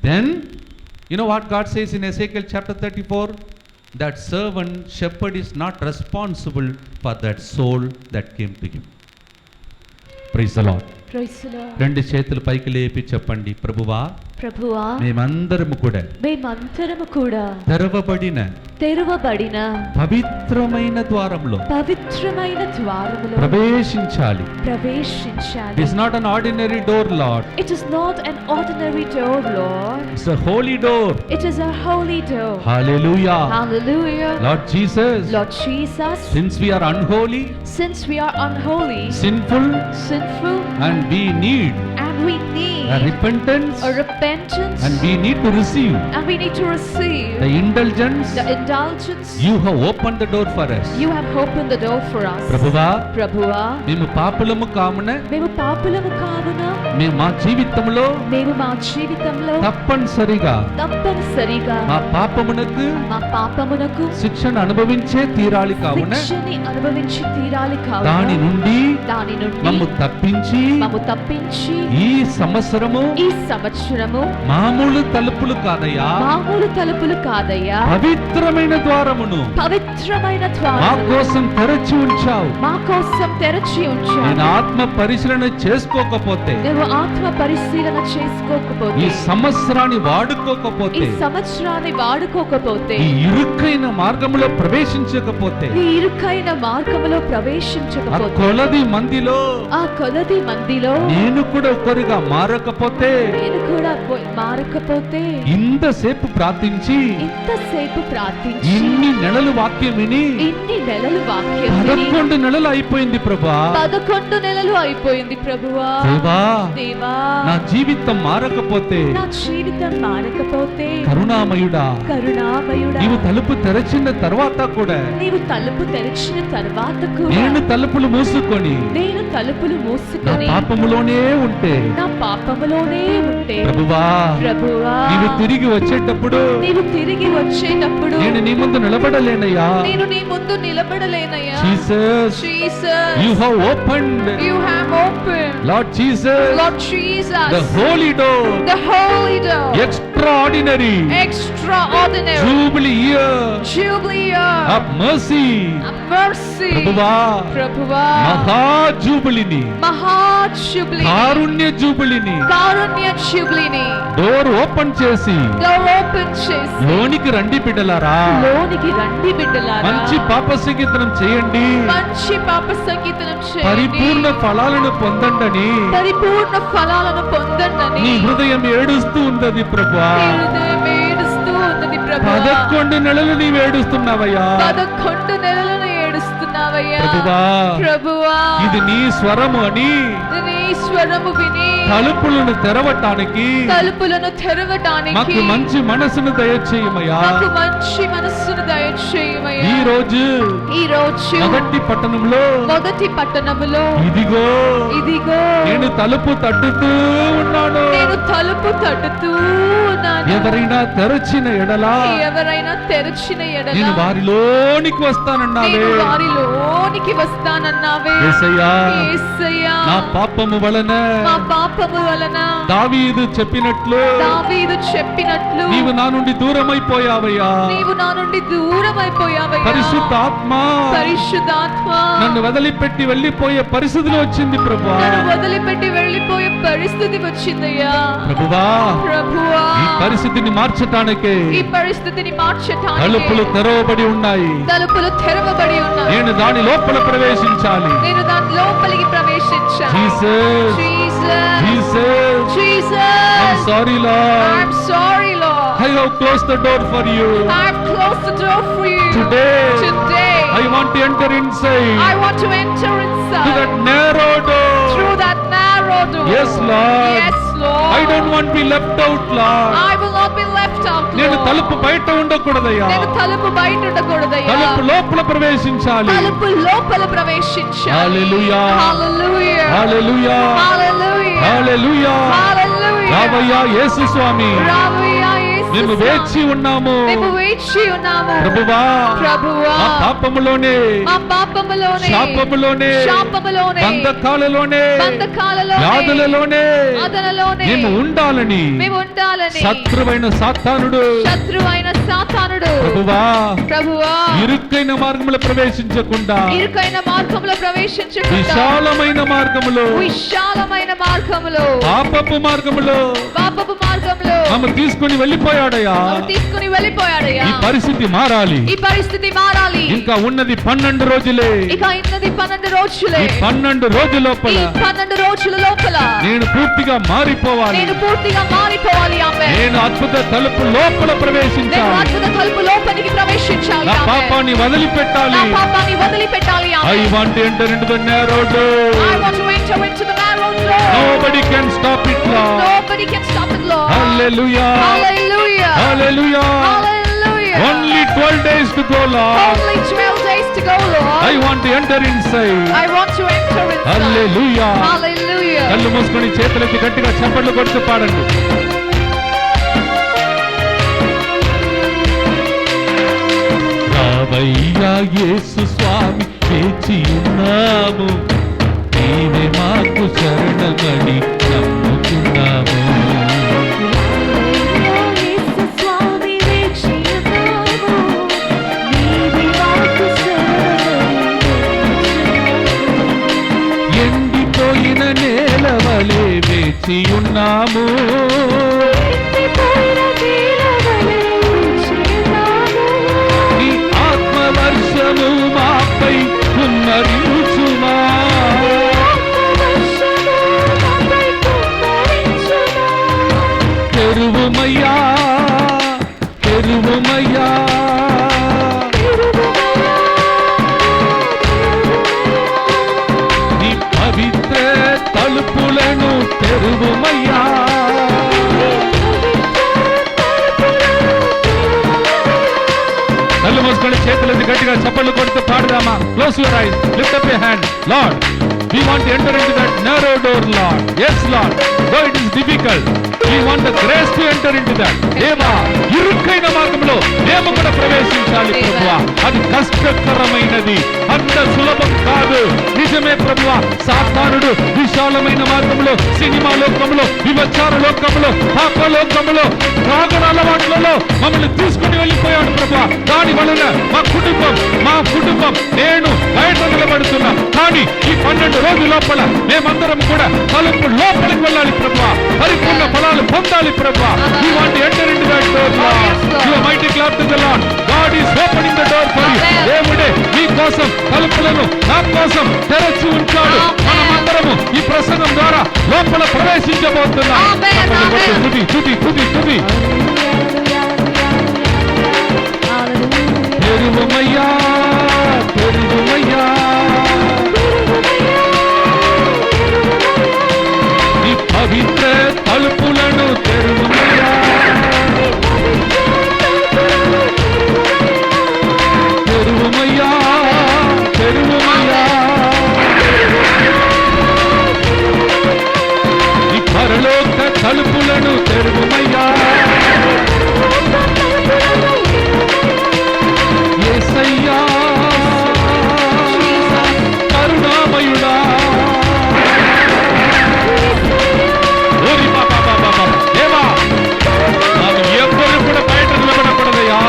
Then you know what God says in Ezekiel chapter 34? That servant shepherd is not responsible for that soul that came to him. Praise the Lord. Praise the Lord. రెండు చేతులు పైకి లేపి చెప్పండి, ప్రభువా ప్రభువా మేమందరము కూడా తెరవబడిన పవిత్రమైన ద్వారములో ప్రవేశించాలి. It is not an ordinary door, Lord. It is not an ordinary door, Lord. It's a holy door. It is a holy door. Hallelujah. Hallelujah. Lord Jesus. Lord Jesus. Since we are unholy, sinful, and we need a repentance, and we need to receive the indulgence. You have opened the door for us. ప్రభువా మేము పాపులము కావున మేము మా జీవితంలో తప్పనిసరిగా మా పాపమునకు శిక్షను అనుభవించే తీరాలి కావున దాని నుండి మమ్ము తప్పించి ఈ సంవత్సరము మామూలు తలుపులు కాదయ్యా, పవిత్రమైన ద్వారమును మా కోసం తెరచి ఉంచావు. నేను ఆత్మ పరిశీలన చేసుకోకపోతే, ఈ సంవత్సరాన్ని వాడుకోకపోతే, ఈ ఇరుకైన మార్గములో ప్రవేశించకపోతే, ఆ కొలది మందిలో నేను కూడా ఒకరిగా మారకపోతే, ఇంతసేపు ప్రార్థించి ఇన్ని నెలలు వాక్యం విని 11 నెలలు అయిపోయింది ప్రభువా. దేవా నా జీవితం మారకపోతే, కరుణామయుడా నీవు తలుపు తెరచిన తర్వాత కూడా నేను తలుపులు మూసుకొని నా పాపములోనే ఉంటే నా పాపములోనే ఉంటే ప్రభువా నీవు తిరిగి వచ్చేటప్పుడు నేను నీ ముందు నిలబడలేనయ్యా. Jesus you have opened Lord Jesus the holy door extraordinary jubilee year of mercy ప్రభువా మహా జూబిలీని కారుణ్య జూబిలీని డోర్ ఓపెన్ చేసి లోనికి రండి బిడ్డలారా, మంచి పాప సంకీర్తనం చేయండి, పరిపూర్ణ ఫలాలను పొందండి. నీ హృదయం ఏడుస్తూ ఉన్నది ప్రభువా. 11 నెలలు నీవు ఏడుస్తున్నావయ్యా ప్రభువా. ఇది నీ స్వరము అని తలుపులను తెరవటానికి మాకు మంచి మనసును దయచేయమయ్యా. ఈ రోజు మొదటి పట్టణంలో ఇదిగో నేను తలుపు తట్టుతూ ఉన్నాను. ఎవరైనా తెరచిన ఎడలా నేను వారిలోనికి వస్తానన్నావే. యేసయ్యా నా పాపము వలన దావీదు చెప్పినట్లు నీవు నా నుండి దూరమైపోయావయ్యా. పరిశుద్ధాత్మ నన్ను వదిలిపెట్టి వెళ్ళిపోయే పరిస్థితిలో వచ్చింది ప్రభువా. ప్రభువా ఈ పరిస్థితిని మార్చటానికి తలుపులు తెరవబడి ఉన్నాయి. నేను దాని లోపల ప్రవేశించాలి. I'm sorry Lord. I have closed the door for you. Today I want to enter inside. To that narrow door. Yes Lord. I don't want to be left out Lord. నేను తలుపు బయట ఉండకూడదయ్యా. తలుపు లోపల ప్రవేశించాలి. హల్లెలూయా హల్లెలూయా హల్లెలూయా. రావయ్యా యేసు స్వామి, మేము వేచి ఉన్నాము ప్రభువా. మా పాపములోనే శాపములోనే బంధకాలలోనే వ్యాధులలోనే మేము ఉండాలని శత్రువైన సాతానుడు ప్రభువా ఇరుకైన మార్గములో ప్రవేశించకుండా విశాలమైన మార్గములో పాపపు మార్గములో మమ్మ తీసుకుని వెళ్ళిపోయాడయ్యా. ఈ పరిస్థితి మారాలి. ఇంకా ఉన్నది 12 రోజులే. ఈ 12 రోజుల లోపల నేను పూర్తిగా మారిపోవాలి. నేను అద్భుత తలుపు లోపల ప్రవేశించాలి. నా పాపాన్ని వదిలిపెట్టాలి. I want to enter into the narrow door. Nobody can stop it, Lord. Hallelujah. Hallelujah. Only 12 days to go, Lord. I want to enter inside. Hallelujah. కళ్ళు మూసుకొని చేతులకి గట్టిగా చప్పట్లు కొడుతూ పాడండి. రావయ్యా యేసు స్వామి, వేచి ఉన్నాము, నీవే మాకు శరణమని నమ్ముతున్నాము. ఎండిపోయిన నేలవలే వేచి ఉన్నాము, నీ ఆత్మవర్షము మాపై కుమ్మరించుమా. తెరువుమయ్యా తెరువుమయ్యా, నీ పవిత్ర తలుపులను తెరువుమయ్యా. కళ్ళు మూసుకొని చేతులది గట్టిగా చప్పట్లు కొడుతూ పాడదామా. Close your eyes, lift up your hand. Lord, we want to enter into that narrow door, Lord. Yes Lord. difficult. We want the grace to enter into that. దేవా ఇరుకైన మార్గంలో మేము కూడా ప్రవేశించాలి ప్రభువా. అది కష్టకరమైనది, అంత సులభం కాదు. నిజమే ప్రభువా, సాతానుడు విశాలమైన మార్గంలో, సినిమా లోకంలో, విభచార లోకంలో, పాప లోకంలో, త్రాగుడు అలవాట్లలో మమ్మల్ని తీసుకుని వెళ్ళిపోయాడు ప్రభువా. దాని వలన మా కుటుంబం నేను బయట నిలబడుతున్నా. కానీ ఈ 12 రోజుల లోపల మేమందరం కూడా తలుపు లోపలికి వెళ్ళాలి ప్రభువా. పరిపూర్ణ ఫలాలు పొందాలి ప్రభువా. We want to enter into that door, Lord. You are mighty clap to the Lord. God is opening the door for you. దేవుడే మీ కోసం తలుపులను నా కోసం తెరచి ఉంచాడు. మనమందరము ఈ ప్రసంగం ద్వారా లోపల ప్రవేశించబోతున్నాం. తుది తెరువమయ్యా, తెరువమయ్యా, ఈ పవిత్ర తలుపులను తెరువమయ్యా, తెరువమయ్యా, తెరువమయ్యా, ఈ పరలోక తలుపులను తెరువమయ్యా. యేసయ్యా కరుణామయుడా, దేవా నాకు ఎవ్వరు కూడా బయట నిలబడకూడదయ్యా.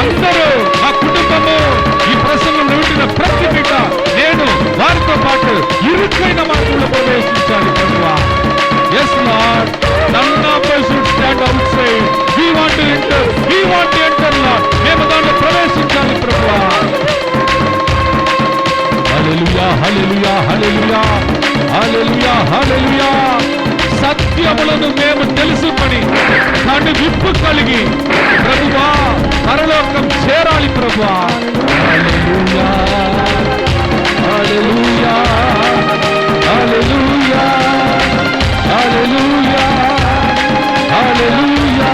అందరూ మా కుటుంబము ఈ ప్రసంగం వింటున్న ప్రతి బిడ్డ నేను వారితో పాటు ఇరుకైన మార్గంలో ప్రవేశించాలి ప్రభువా. Yes Lord, none of us should stand outside. We want to enter, Lord. మేము దాంట్లో ప్రవేశించాలి ప్రభువా. హల్లెలూయా, హల్లెలూయా, హల్లెలూయా, హల్లెలూయా, హల్లెలూయా. సత్యములను మేము తెలుసుకొని కన్ను విప్పు కలిగి ప్రభువా పరలోకం చేరాలి ప్రభువా. హల్లెలూయా, హల్లెలూయా, హల్లెలూయా, హల్లెలూయా, హల్లెలూయా,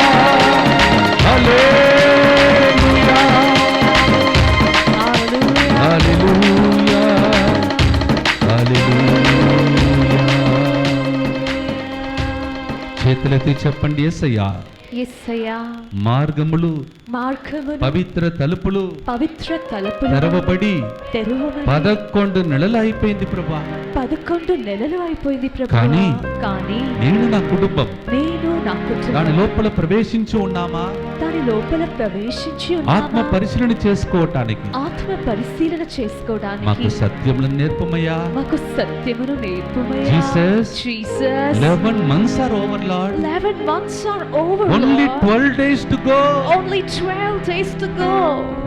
హల్లెలూయా, హల్లెలూయా, హల్లెలూయా. చేతులెత్తి చెప్పండి, యేసయ్యా యేసయ్యా మార్గములు పవిత్ర తలుపులు తెరవబడి 11 నెలలు అయిపోయింది ప్రభా. 11 నెలలు అయిపోయింది ప్రభా. కానీ నేను నా కుటుంబం దాని లోపల ప్రవేశించి ఉన్నామా? దాని లోపల ప్రవేశించి ఉన్నామా? ఆత్మ పరిశీలన చేసుకోవటానికి మాకు సత్యములను నేర్పమయ్యా. Jesus 11 months are over, Lord. 11 months are over. Only 12 days to go. Only 12 days to go.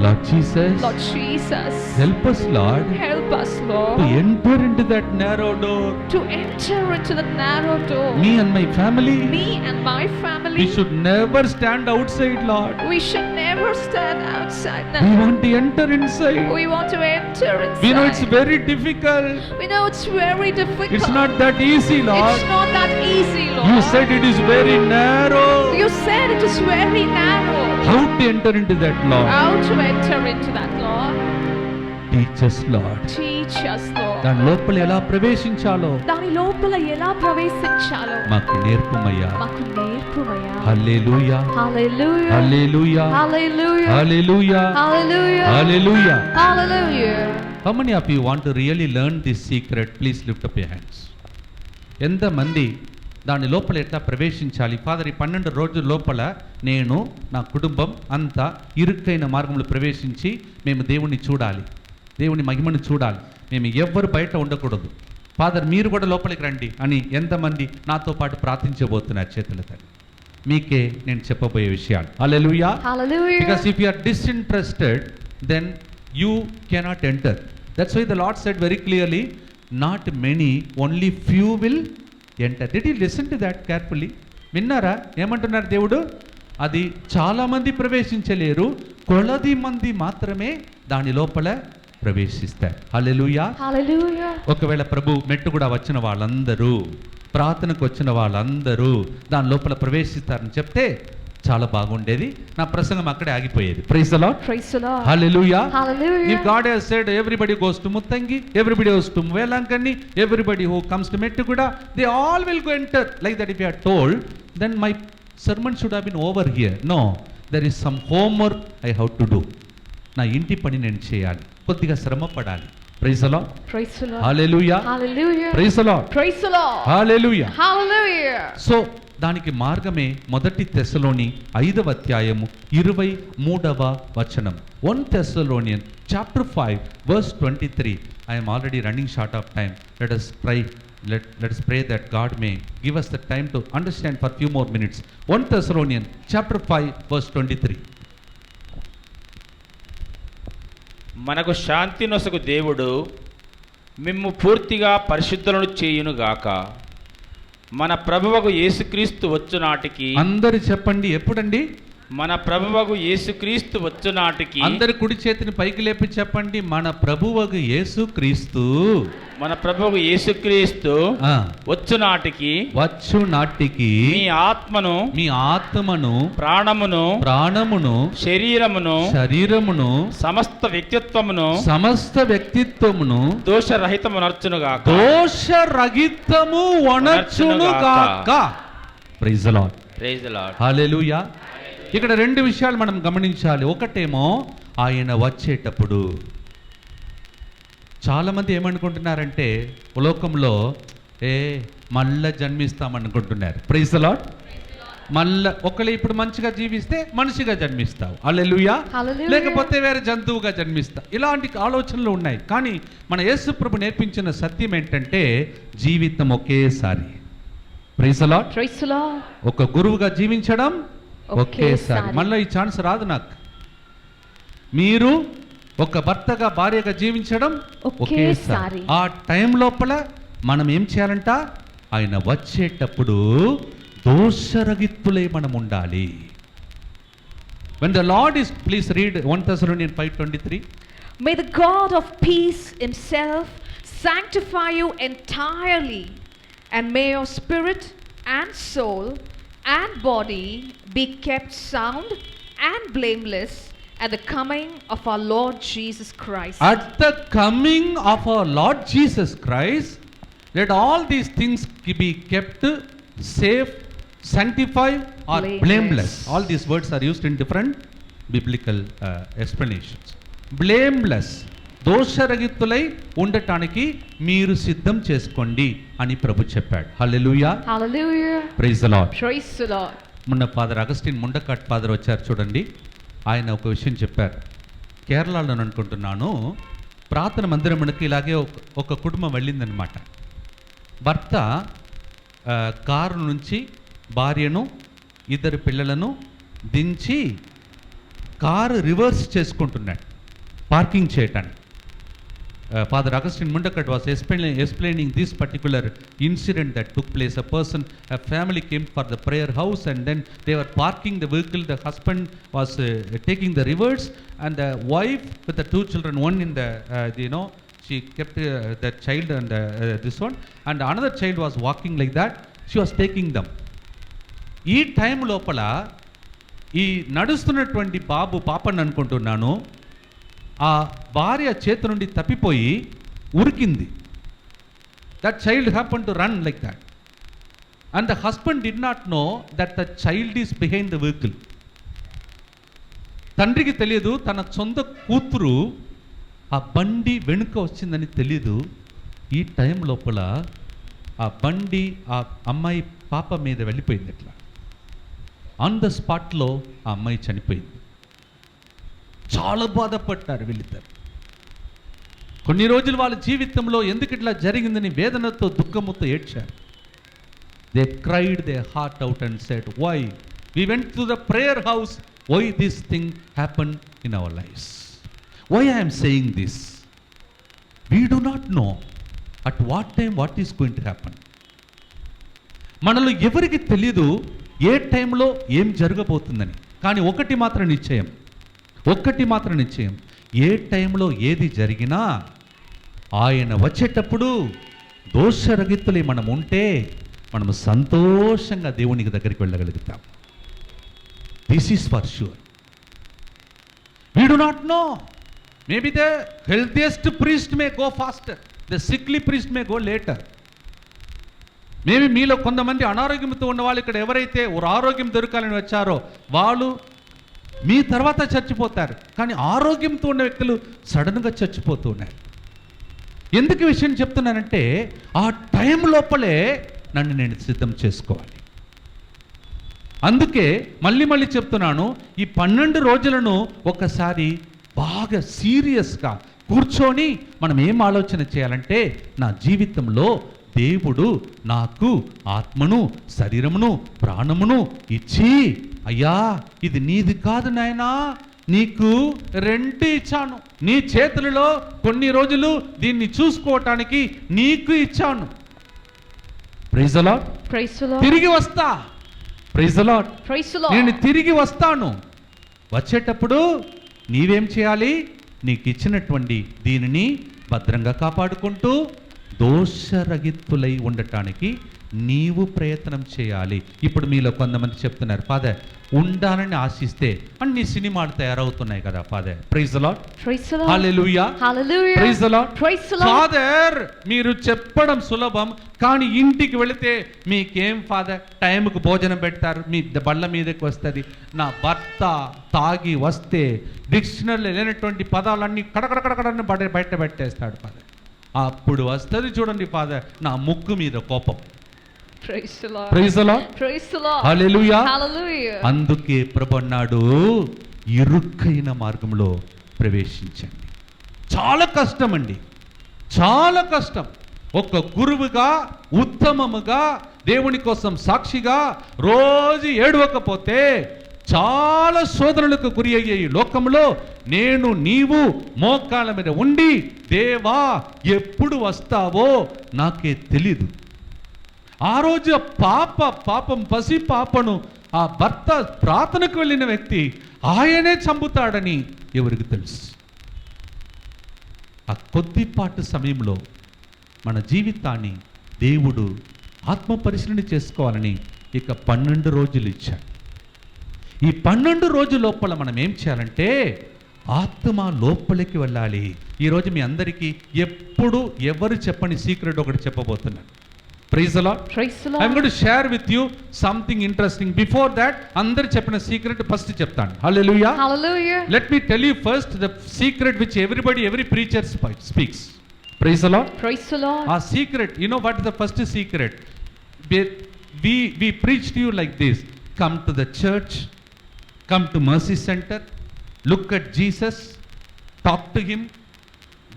Lord Jesus, help us, Lord. Help us, Lord. To enter into that narrow door. To enter into the narrow door. Me and my family. Me and my family. We should never stand outside, Lord. We should never stand outside. We want to enter inside. We want to enter inside. We know it's very difficult. We know it's very difficult. It's not that easy, Lord. It's not that easy, Lord. You said it is very narrow. You said it is very narrow. How to enter into that, Lord? How to enter into that, Lord? Teach us, Lord. Teach us, Lord. దాని లోపల ఎలా ప్రవేశించాలో మాకు నేర్పుమయ్యా. హల్లెలూయా, Hallelujah. Hallelujah, Hallelujah. Hallelujah, Hallelujah. Hallelujah. Hallelujah. How many of you want to really learn this secret? Please lift up your hands. ఎంతమంది దాని లోపల ఎట్లా ప్రవేశించాలి? Father, ఈ 12 రోజుల లోపల నేను నా కుటుంబం అంతా ఇరుక్కైన మార్గంలో ప్రవేశించి మేము దేవుణ్ణి చూడాలి, దేవుని మహిమను చూడాలి, మేము ఎవ్వరు బయట ఉండకూడదు. ఫాదర్, మీరు కూడా లోపలికి రండి అని ఎంతమంది నాతో పాటు ప్రార్థించబోతున్నారు? చేతులతో మీకే నేను చెప్పబోయే విషయాలు. హల్లెలూయా. Hallelujah. Because if you are disinterested, then you cannot enter. That's why the Lord said very clearly, not many, only few will enter. Did you listen to that carefully? విన్నారా ఏమంటున్నారు దేవుడు? అది చాలా మంది ప్రవేశించలేరు, కొలది మంది మాత్రమే దాని లోపల ప్రవేశిస్తారు. హల్లెలూయా. Hallelujah. ఒకవేళ ప్రభు మెట్టు కూడా వచ్చిన వాళ్ళందరూ, ప్రార్థనకు వచ్చిన వాళ్ళందరూ దాని లోపల ప్రవేశిస్తారని చెప్తే చాలా బాగుండేది. నా ప్రసంగం అక్కడే ఆగిపోయేది. Praise the Lord. Praise the Lord. Hallelujah. Hallelujah. If God has said everybody goes to Muttangi, everybody goes to Velankanni, everybody who comes to Mettukuda, they all will go enter. Like that if you are told, then my sermon should have been over here. No, there is some homework I have to do. నా ఇంటి పని నేను చేయాలి, కొద్దిగా శ్రమ పడాలి. Praise the Lord. Praise the Lord. Hallelujah. Hallelujah. Praise the Lord. Praise the Lord. Hallelujah. Hallelujah. So దానికి మార్గమే 1 Thessalonians 5వ అధ్యాయము 23వ వచనం. 1 Thessalonians chapter 5 verse 23. I am already running short of time. Let us pray. Let us pray that God may give us the time to understand for few more minutes. 1 Thessalonians chapter 5 verse 23. మనకు శాంతి నొసగు దేవుడు మిమ్ము పూర్తిగా పరిశుద్ధులను చేయునుగాక. మన ప్రభువగు యేసుక్రీస్తు వచ్చు నాటికి. అందరు చెప్పండి, ఎప్పుడండి? మన ప్రభువగు యేసుక్రీస్తు వచ్చు నాటికి. అందరు కుడి చేతిని పైకి లేపి చెప్పండి, మన ప్రభువగు యేసుక్రీస్తు. మన ప్రభువగు యేసుక్రీస్తు వచ్చు నాటికి. వచ్చు నాటికి మీ ఆత్మను, మీ ఆత్మను, ప్రాణమును, శరీరమును, సమస్త వ్యక్తిత్వమును, సమస్త వ్యక్తిత్వమును దోషరహితమునర్చునుగాక. దోషరహితము వనర్చునుగాక. Praise the Lord. Praise the Lord. Hallelujah. ఇక్కడ 2 విషయాలు మనం గమనించాలి. ఒకటేమో ఆయన వచ్చేటప్పుడు. చాలామంది ఏమనుకుంటున్నారంటే లోకంలో మళ్ళా జన్మిస్తామనుకుంటున్నారు. Praise the lord. మళ్ళా ఒకళ్ళు ఇప్పుడు మంచిగా జీవిస్తే మనిషిగా జన్మిస్తావు, హల్లెలూయా, లేకపోతే వేరే జంతువుగా జన్మిస్తా. ఇలాంటి ఆలోచనలు ఉన్నాయి. కానీ మన యేసు ప్రభు నేర్పించిన సత్యం ఏంటంటే జీవితం ఒకేసారి. Praise the Lord. Praise the Lord. ఒక గురువుగా జీవించడం ఒకేసారి. మళ్ళీ ఈ ఛాన్స్ రాదు నాకు. మీరు ఒక భర్తగా భార్యగా జీవించడం ఒకేసారి. ఆ టైం లోపల మనం ఏం చేయాలంట? ఆయన వచ్చేటప్పుడు దోషరహితులై మనం ఉండాలి. When the Lord is, please read 1 Thessalonians 5:23. May the God of peace himself sanctify you entirely, and may your spirit and soul and body be kept sound and blameless at the coming of our Lord Jesus Christ. At the coming of our Lord Jesus Christ, let all these things be kept safe, sanctified or blameless. All these words are used in different biblical explanations. Blameless, దోషరహితులై ఉండటానికి మీరు సిద్ధం చేసుకోండి అని ప్రభు చెప్పాడు. హల్లెలూయా. Hallelujah. Praise the Lord. Praise the Lord. మొన్న father Augustine ముండకాట్ father వచ్చారు చూడండి. ఆయన ఒక విషయం చెప్పారు. కేరళలో అనుకుంటున్నాను, ప్రార్థన మందిరమునకి ఇలాగే ఒక కుటుంబం వెళ్ళిందనమాట. భర్త కారు నుంచి భార్యను, 2 పిల్లలను దించి కారు రివర్స్ చేసుకుంటున్నాడు పార్కింగ్ చేయటానికి. Father Augustine Mundakat was explaining this particular incident that took place. A family came for the prayer house, and then they were parking the vehicle. The husband was taking the reverse, and the wife with the 2 children, one in the she kept the child and this one, and another child was walking like that. She was taking them. ఈ time లోపల ఈ నడుస్తున్నటువంటి బాబు పాపని అనుకుంటున్నాను, ఆ భార్య చేతి నుండి తప్పిపోయి ఉరికింది. That child happen to run like that, and the husband did not know that the child is behind the vehicle. తండ్రికి తెలియదు తన సొంత కూతురు ఆ బండి వెనుక వచ్చిందని తెలియదు. ఈ టైం లోపల ఆ బండి ఆ అమ్మాయి పాప మీద వెళ్ళిపోయింది. అట్లా ఆన్ ద స్పాట్లో ఆ అమ్మాయి చనిపోయింది. చాలా బాధపడ్డారు వీళ్ళిద్దరు. కొన్ని రోజులు వాళ్ళ జీవితంలో ఎందుకు ఇట్లా జరిగిందని వేదనతో దుఃఖముతో ఏడ్చారు. They cried their heart out and said, why we went to the prayer house, why this thing happen in our lives, why I am saying this, we do not know at what time what is going to happen. మనలో ఎవరికి తెలియదు ఏ టైంలో ఏం జరగబోతుందని. కానీ ఒకటి మాత్రం నిశ్చయం, ఏ టైంలో ఏది జరిగినా ఆయన వచ్చేటప్పుడు దోషరహితులై మనం ఉంటే మనము సంతోషంగా దేవునికి దగ్గరికి వెళ్ళగలుగుతాం. This is for sure. We do not know. Maybe the healthiest priest may go faster, the sickly priest may go later. Maybe మీలో కొంతమంది అనారోగ్యంతో ఉన్న వాళ్ళు ఇక్కడ ఎవరైతే ఆరోగ్యం దొరకాలని వచ్చారో వాళ్ళు మీ తర్వాత చచ్చిపోతారు. కానీ ఆరోగ్యంతో ఉన్న వ్యక్తులు సడన్గా చచ్చిపోతూ ఉన్నారు. ఎందుకు ఈ విషయం చెప్తున్నానంటే ఆ టైం లోపలే నన్ను నేను సిద్ధం చేసుకోవాలి. అందుకే మళ్ళీ చెప్తున్నాను, ఈ 12 రోజులను ఒకసారి బాగా సీరియస్గా కూర్చొని మనం ఏం ఆలోచన చేయాలంటే, నా జీవితంలో దేవుడు నాకు ఆత్మను, శరీరమును, ప్రాణమును ఇచ్చి, అయ్యా ఇది నీది కాదు నాయనా, నీకు రెంట్ ఇచ్చాను, నీ చేతులలో కొన్ని రోజులు దీన్ని చూసుకోవటానికి నీకు ఇచ్చాను. Praise the Lord. Praise the Lord. తిరిగి వస్తా. Praise the Lord. Praise the Lord. నేను తిరిగి వస్తాను. వచ్చేటప్పుడు నీవేం చేయాలి? నీకు ఇచ్చినటువంటి దీనిని భద్రంగా కాపాడుకుంటూ దోషరహితులై ఉండటానికి నీవు ప్రయత్నం చేయాలి. ఇప్పుడు మీలో కొంతమంది చెప్తున్నారు, ఫాదర్ ఉండాలని ఆశిస్తే అన్ని సినిమాలు తయారవుతున్నాయి కదా father. Praise the Lord. Praise the Lord. Hallelujah. Hallelujah. Praise the Lord. Praise the Lord. Father మీరు చెప్పడం సులభం, కానీ ఇంటికి వెళితే మీకేం ఫాదర్ టైంకు భోజనం పెడతారు, మీ బళ్ళ మీదకి వస్తుంది. నా భర్త తాగి వస్తే డిక్షనరీలో లేనటువంటి పదాలన్నీ కడకడకడకడని బయట పెట్టేస్తాడు ఫాదర్. అప్పుడు వస్తుంది చూడండి ఫాదర్ నా ముక్కు మీద కోపం. Praise the Lord. Praise the Lord. Praise the Lord. Hallelujah. Hallelujah. అందుకే ప్రభు అన్నాడు, ఇరుక్కైన మార్గంలో ప్రవేశించండి. చాలా కష్టం అండి, చాలా కష్టం. ఒక గురువుగా ఉత్తమముగా దేవుని కోసం సాక్షిగా రోజు ఏడవకపోతే చాలా శోధనలకు గురి అయ్యే ఈ లోకంలో నేను నీవు మోకాళ్ళ మీద ఉండి, దేవా ఎప్పుడు వస్తావో నాకే తెలీదు. ఆ రోజు పాపం పసి పాపను ఆ భర్త ప్రార్థనకు వెళ్ళిన వ్యక్తి ఆయనే చంపుతాడని ఎవరికి తెలుసు? ఆ కొద్దిపాటు సమయంలో మన జీవితాన్ని దేవుడు ఆత్మ పరిశీలన చేసుకోవాలని ఇక 12 రోజులు ఇచ్చాడు. ఈ 12 రోజుల లోపల మనం ఏం చేయాలంటే ఆత్మ లోపలికి వెళ్ళాలి. ఈరోజు మీ అందరికీ ఎప్పుడు ఎవరు చెప్పని సీక్రెట్ ఒకటి చెప్పబోతున్నాను. Praise the Lord. Praise the I am Lord. going to share with you something interesting. Before that, అందరు చెప్పిన సీక్రెట్ ఫస్ట్ చెప్తాను. Hallelujah. Hallelujah. Let me tell you first the secret which every preacher speaks. Praise the Lord. Praise the Lord. Our secret, you know what is the first secret? We preach to you like this. Come to the church, come to Mercy Center, look at Jesus, talk to him,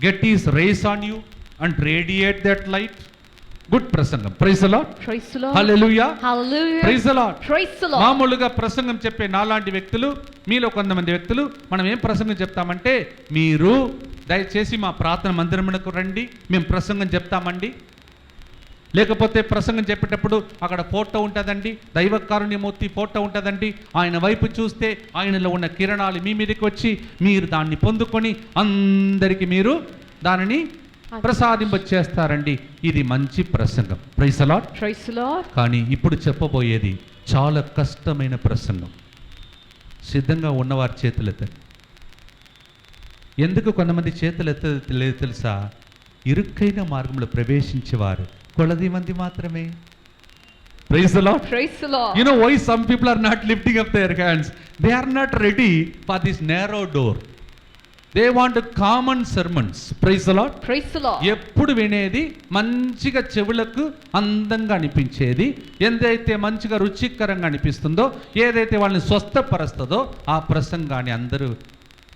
get his rays on you and radiate that light. Good ప్రసంగం. Praise the Lord. Praise the Lord. Hallelujah. Hallelujah. Praise the Lord. Praise the Lord. మామూలుగా ప్రసంగం చెప్పే నాలాంటి వ్యక్తులు, మీలో కొంతమంది వ్యక్తులు మనం ఏం ప్రసంగం చెప్తామంటే, మీరు దయచేసి మా ప్రార్థన మందిరమునకు రండి, మేము ప్రసంగం చెప్తామండి. లేకపోతే ప్రసంగం చెప్పేటప్పుడు అక్కడ ఫోటో ఉంటుందండి, దైవ కారుణ్యమూర్తి ఫోటో ఉంటుందండి, ఆయన వైపు చూస్తే ఆయనలో ఉన్న కిరణాలు మీ మీదకి వచ్చి మీరు దాన్ని పొందుకొని అందరికీ మీరు దానిని ప్రసాదింపచేస్తారండి. ఇది మంచి ప్రసంగం. Praise the Lord. Praise the Lord. కానీ ఇప్పుడు చెప్పబోయేది చాలా కష్టమైన ప్రసంగం. సిద్ధంగా ఉన్నవారి చేతులు ఎత్తండి. ఎందుకు కొంతమంది చేతులు ఎత్తలేదు తెలుసా? ఇరుక్కైన మార్గంలో ప్రవేశించేవారు కొలది మంది మాత్రమే. Praise the Lord. Praise the Lord. You know why some people are not lifting up their hands? They are not ready for this narrow door. They want common sermons. Praise the Lord. Praise the Lord. ఎప్పుడు వినేది మంచిగా చెవులకు అందంగా అనిపించేది, ఏదైతే మంచిగా రుచికరంగా అనిపిస్తుందో, ఏదైతే వాళ్ళని స్వస్థపరుస్తుందో ఆ ప్రసంగాన్ని అందరూ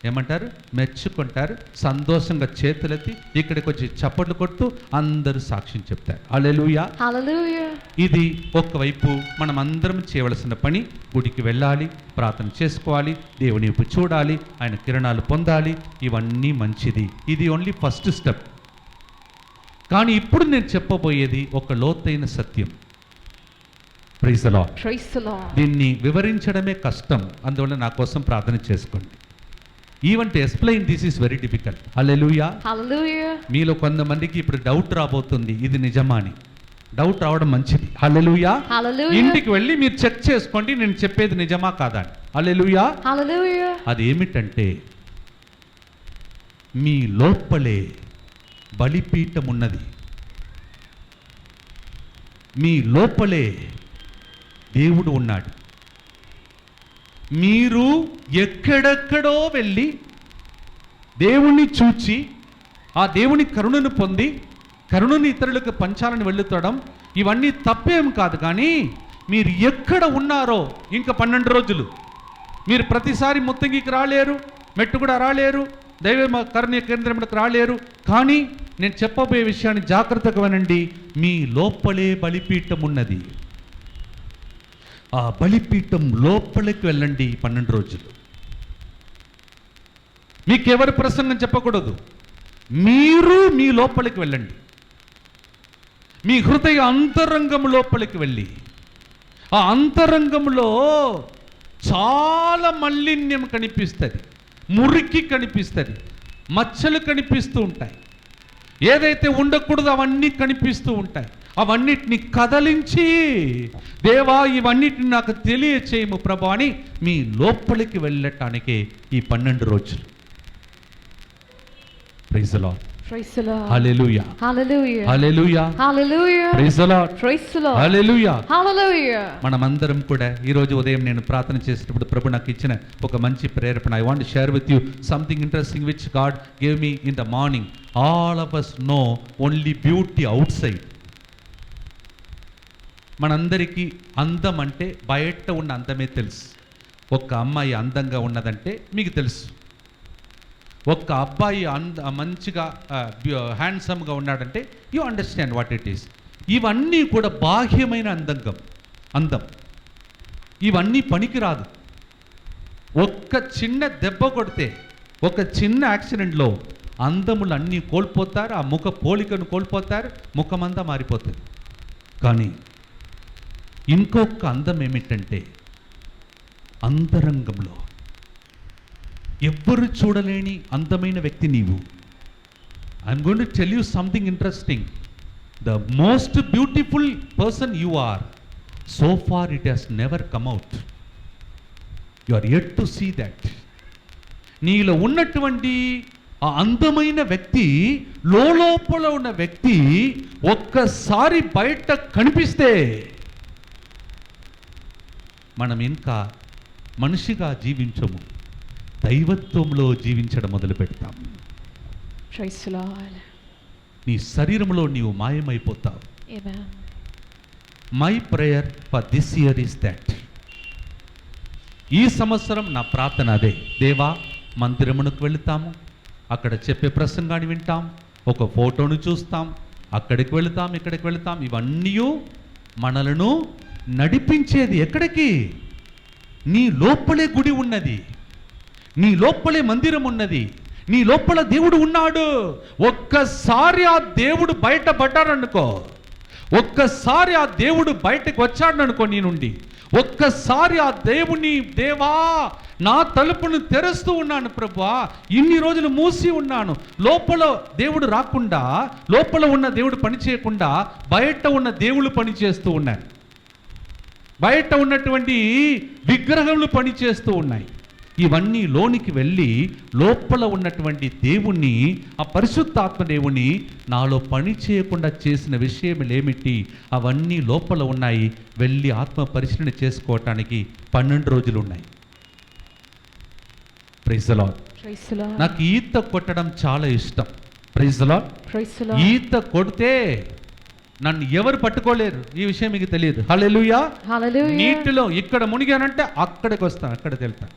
ఏమంటారు? మెచ్చుకుంటారు. సంతోషంగా చేతులెత్తి ఇక్కడికి వచ్చి చప్పట్లు కొడుతూ అందరూ సాక్ష్యం చెప్తారు. హల్లెలూయా. Hallelujah. ఇది ఒకవైపు మనం అందరం చేయవలసిన పని. గుడికి వెళ్ళాలి, ప్రార్థన చేసుకోవాలి, దేవుని వైపు చూడాలి, ఆయన కిరణాలు పొందాలి, ఇవన్నీ మంచిది. ఇది ఓన్లీ ఫస్ట్ స్టెప్. కానీ ఇప్పుడు నేను చెప్పబోయేది ఒక లోతైన సత్యం. Praise the Lord. Praise the Lord. దీన్ని వివరించడమే కష్టం, అందువల్ల నా కోసం ప్రార్థన చేసుకోండి. Even to explain this is very difficult. Hallelujah. Hallelujah. మీలో కొంతమందికి ఇప్పుడు డౌట్ రాబోతుంది, ఇది నిజమా అని. డౌట్ రావడం మంచిది. హల్లెలూయా. Hallelujah. ఇంటికి వెళ్ళి మీరు చెక్ చేసుకోండి నేను చెప్పేది నిజమా కాదా అని. హల్లెలూయా. Hallelujah. అది ఏమిటంటే మీ లోపలే బలిపీఠం ఉన్నది. మీ లోపలే దేవుడు ఉన్నాడు. మీరు ఎక్కడెక్కడో వెళ్ళి దేవుణ్ణి చూచి ఆ దేవుని కరుణను పొంది కరుణను ఇతరులకు పంచాలని వెళ్ళుతాడం ఇవన్నీ తప్పేం కాదు. కానీ మీరు ఎక్కడ ఉన్నారో ఇంకా 12 రోజులు మీరు ప్రతిసారి ముత్తంగికి రాలేరు, మెట్టు కూడా రాలేరు, దైవ కరుణ కేంద్రంలోకి రాలేరు. కానీ నేను చెప్పబోయే విషయాన్ని జాగ్రత్తగా వినండి. మీ లోపలే బలిపీఠం ఉన్నది. ఆ బలిపీఠం లోపలికి వెళ్ళండి 12 రోజులు. మీకెవరి ప్రసంగం చెప్పకూడదు. మీరు మీ లోపలికి వెళ్ళండి. మీ హృదయ అంతరంగం లోపలికి వెళ్ళి ఆ అంతరంగంలో చాలా మలిన్యం కనిపిస్తుంది, మురికి కనిపిస్తుంది, మచ్చలు కనిపిస్తూ ఉంటాయి. ఏదైతే ఉండకూడదు అవన్నీ కనిపిస్తూ ఉంటాయి. అవన్నిటిని కదలించి దేవా ఇవన్నిటిని నాకు తెలియచేయము ప్రభు అని మీ లోపలికి వెళ్ళటానికే ఈ 12 రోజులు. Praise the Lord. Praise the Lord. Hallelujah. Hallelujah. Hallelujah. Hallelujah. Praise the Lord. Praise the Lord. Hallelujah. Hallelujah. మనమందరం కూడా ఈరోజు ఉదయం నేను ప్రార్థన చేసేటప్పుడు ప్రభు నాకు ఇచ్చిన ఒక మంచి ప్రేరేపణ. I want to share with you something interesting which God gave me in the morning. All of us know only beauty outside. మనందరికీ అందం అంటే బయట ఉన్న అందమే తెలుసు. ఒక అమ్మాయి అందంగా ఉన్నదంటే మీకు తెలుసు. ఒక్క అబ్బాయి మంచిగా హ్యాండ్సమ్గా ఉన్నాడంటే you understand what it is. ఇవన్నీ కూడా బాహ్యమైన అందం. ఇవన్నీ పనికిరాదు. ఒక్క చిన్న దెబ్బ కొడితే, ఒక చిన్న యాక్సిడెంట్లో అందములు అన్నీ కోల్పోతారు, ఆ ముఖ పోలికను కోల్పోతారు, ముఖమంతా మారిపోతుంది. కానీ ఇంకొక అందం ఏమిటంటే అంతరంగంలో ఎవ్వరు చూడలేని అందమైన వ్యక్తి నీవు. I'm going to tell you something interesting. The most beautiful person you are. So far it has never come out. You are yet to see that. నీలో ఉన్నటువంటి ఆ అందమైన వ్యక్తి, లోపల ఉన్న వ్యక్తి ఒక్కసారి బయట కనిపిస్తే మనం ఇంకా మనిషిగా జీవించము, దైవత్వంలో జీవించడం మొదలు పెడతాం. Praise the Lord. నీ శరీరంలో నీవు మాయమైపోతావు. Amen. My prayer for this year is that. ఈ సంవత్సరం నా ప్రార్థన అదే. దేవా, మందిరమునకు వెళుతాము, అక్కడ చెప్పే ప్రసంగాన్ని వింటాం, ఒక ఫోటోను చూస్తాం, అక్కడికి వెళుతాం, ఇక్కడికి వెళుతాం. ఇవన్నీ మనలను నడిపించేది ఎక్కడికి? నీ లోపలే గుడి ఉన్నది, నీ లోపలే మందిరం ఉన్నది, నీ లోపల దేవుడు ఉన్నాడు. ఒక్కసారి ఆ దేవుడు బయటపడ్డాడనుకో, ఒక్కసారి ఆ దేవుడు బయటకు వచ్చాడనుకో నీ నుండి, ఒక్కసారి ఆ దేవుని, దేవా నా తలుపును తెరుస్తూ ఉన్నాను ప్రభువా, ఇన్ని రోజులు మూసి ఉన్నాను, లోపల దేవుడు రాకుండా, లోపల ఉన్న దేవుడు పని చేయకుండా బయట ఉన్న దేవుళ్ళు పని చేస్తూ ఉన్నారు, బయట ఉన్నటువంటి విగ్రహములు పని చేస్తూ ఉన్నాయి. ఇవన్నీ లోనికి వెళ్ళి లోపల ఉన్నటువంటి దేవుణ్ణి, ఆ పరిశుద్ధాత్మ దేవుని నాలో పని చేయకుండా చేసిన విషయములు ఏమిటి? అవన్నీ లోపల ఉన్నాయి. వెళ్ళి ఆత్మ పరిశీలన చేసుకోవటానికి 12 రోజులు ఉన్నాయి. Praise the Lord. నాకు ఈత కొట్టడం చాలా ఇష్టం. Praise the Lord. ఈత కొడితే నన్ను ఎవరు పట్టుకోలేరు. ఈ విషయం మీకు తెలియదు. హల్లెలూయా. నీటిలో ఇక్కడ మునిగానంటే అక్కడికి వస్తాను, అక్కడికి వెళ్తాను.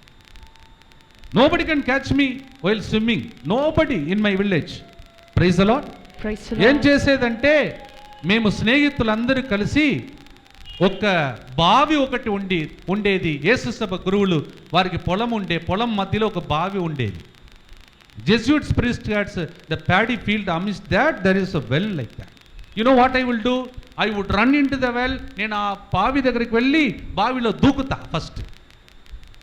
Nobody can catch me while swimming. Nobody in my village. Praise the Lord. ఏం చేసేదంటే మేము స్నేహితులందరూ కలిసి ఒక బావి ఒకటి ఉండేది. యేసు సభ గురువులు వారికి పొలం పొలం మధ్యలో ఒక బావి ఉండేది. Jesuits priest had the paddy field amidst that there is a well like that. You know what I will do? I would run into the well. నేను ఆ బావి దగ్గరికి వెళ్ళి బావిలో దూకుతా. ఫస్ట్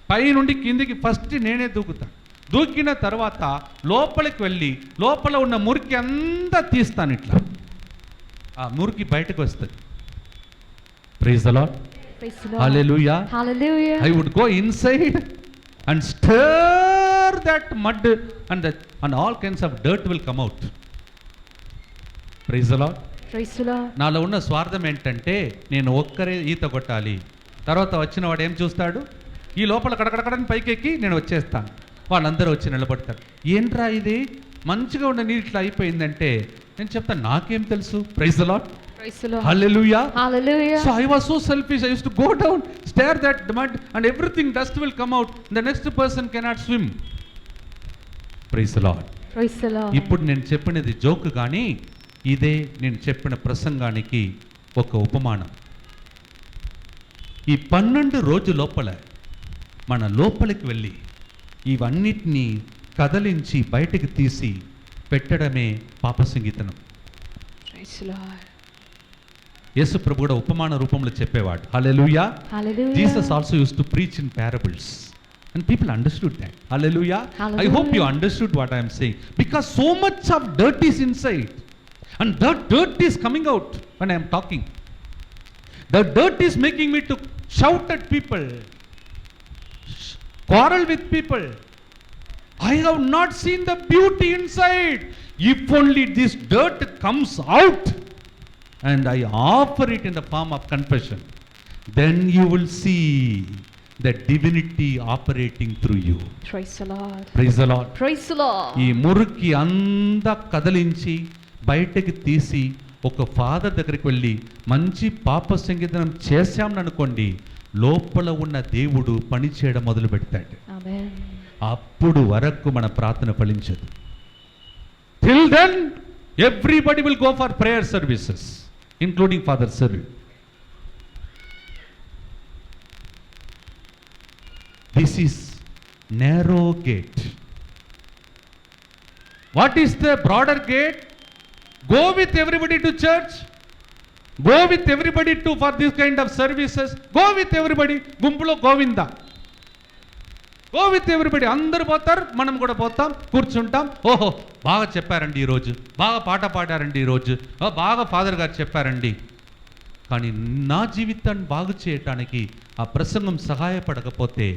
పై నుండి కిందికి ఫస్ట్ నేనే దూకుతా. దూకిన తర్వాత లోపలికి వెళ్ళి లోపల ఉన్న మురికి అంతా తీస్తాను. ఇట్లా ఆ మురికి బయటకు వస్తుంది. Praise the lord. Praise the Lord. Hallelujah. Hallelujah. I would go inside and stir that mud and all kinds of dirt will come out. Praise the Lord. Praise the Lord. నాలో ఉన్న స్వార్థం ఏంటంటే నేను ఒక్కరే ఈత కొట్టాలి, తర్వాత వచ్చిన వాడు ఏం చూస్తాడు, ఈ లోపల కడకడకడని పైకెక్కి నేను వచ్చేస్తాను, వాళ్ళందరూ వచ్చి నిలబడతారు. ఏంట్రా ఇది మంచిగా ఉన్న నీళ్ళు ఇట్లా అయిపోయిందంటే నేను చెప్తాను నాకేం తెలుసు. Praise the lord. Praise the Lord. Hallelujah. Hallelujah. So I was so selfish. I used to go down, stare that mud, and everything dust will come out. The next person cannot swim. Praise the Lord. Praise the Lord. ఇప్పుడు నేను చెప్పినది joke కానీ ఇదే నేను చెప్పిన ప్రసంగానికి ఒక ఉపమానం. ఈ 12 రోజు లోపల మన లోపలికి వెళ్ళి ఇవన్నిటినీ కదలించి బయటికి తీసి పెట్టడమే పాప సంగీతనం. Praise the Lord. యేసు ప్రభు కూడా ఉపమాన రూపంలో చెప్పేవాడు. హల్లెలూయా. Hallelujah. Jesus also used to preach in parables and people understood that. Hallelujah. I hope you understood what I am saying, because so much of dirt is inside and that dirt is coming out when I am talking. The dirt is making me to shout at people, quarrel with people. I have not seen the beauty inside. If only this dirt comes out and I offer it in the form of confession, then you will see the divinity operating through you. Praise the Lord. Praise the Lord. Praise the Lord. ఈ మురికి అంతా కదిలించి బయటకి తీసి ఒక father దగ్గరికి వెళ్ళి మంచి పాప సంగీతం చేశామని అనుకోండి, లోపల ఉన్న దేవుడు పని చేయడం మొదలు పెడతాడు. Amen. అప్పుడు వరకు మన ప్రార్థన ఫలించదు. Till then everybody will go for prayer services, including Father service. This is narrow gate. What is the broader gate? Go with everybody to church. Go with everybody to for this kind of services. Go with everybody. గుంపులో Govinda. Go with everybody. అందరూ పోతారు, మనం కూడా పోతాం, కూర్చుంటాం. ఓహో బాగా చెప్పారండి ఈరోజు, బాగా పాట పాడారండి ఈరోజు, బాగా ఫాదర్ గారు చెప్పారండి. కానీ నా జీవితాన్ని బాగు చేయటానికి ఆ ప్రసంగం సహాయపడకపోతే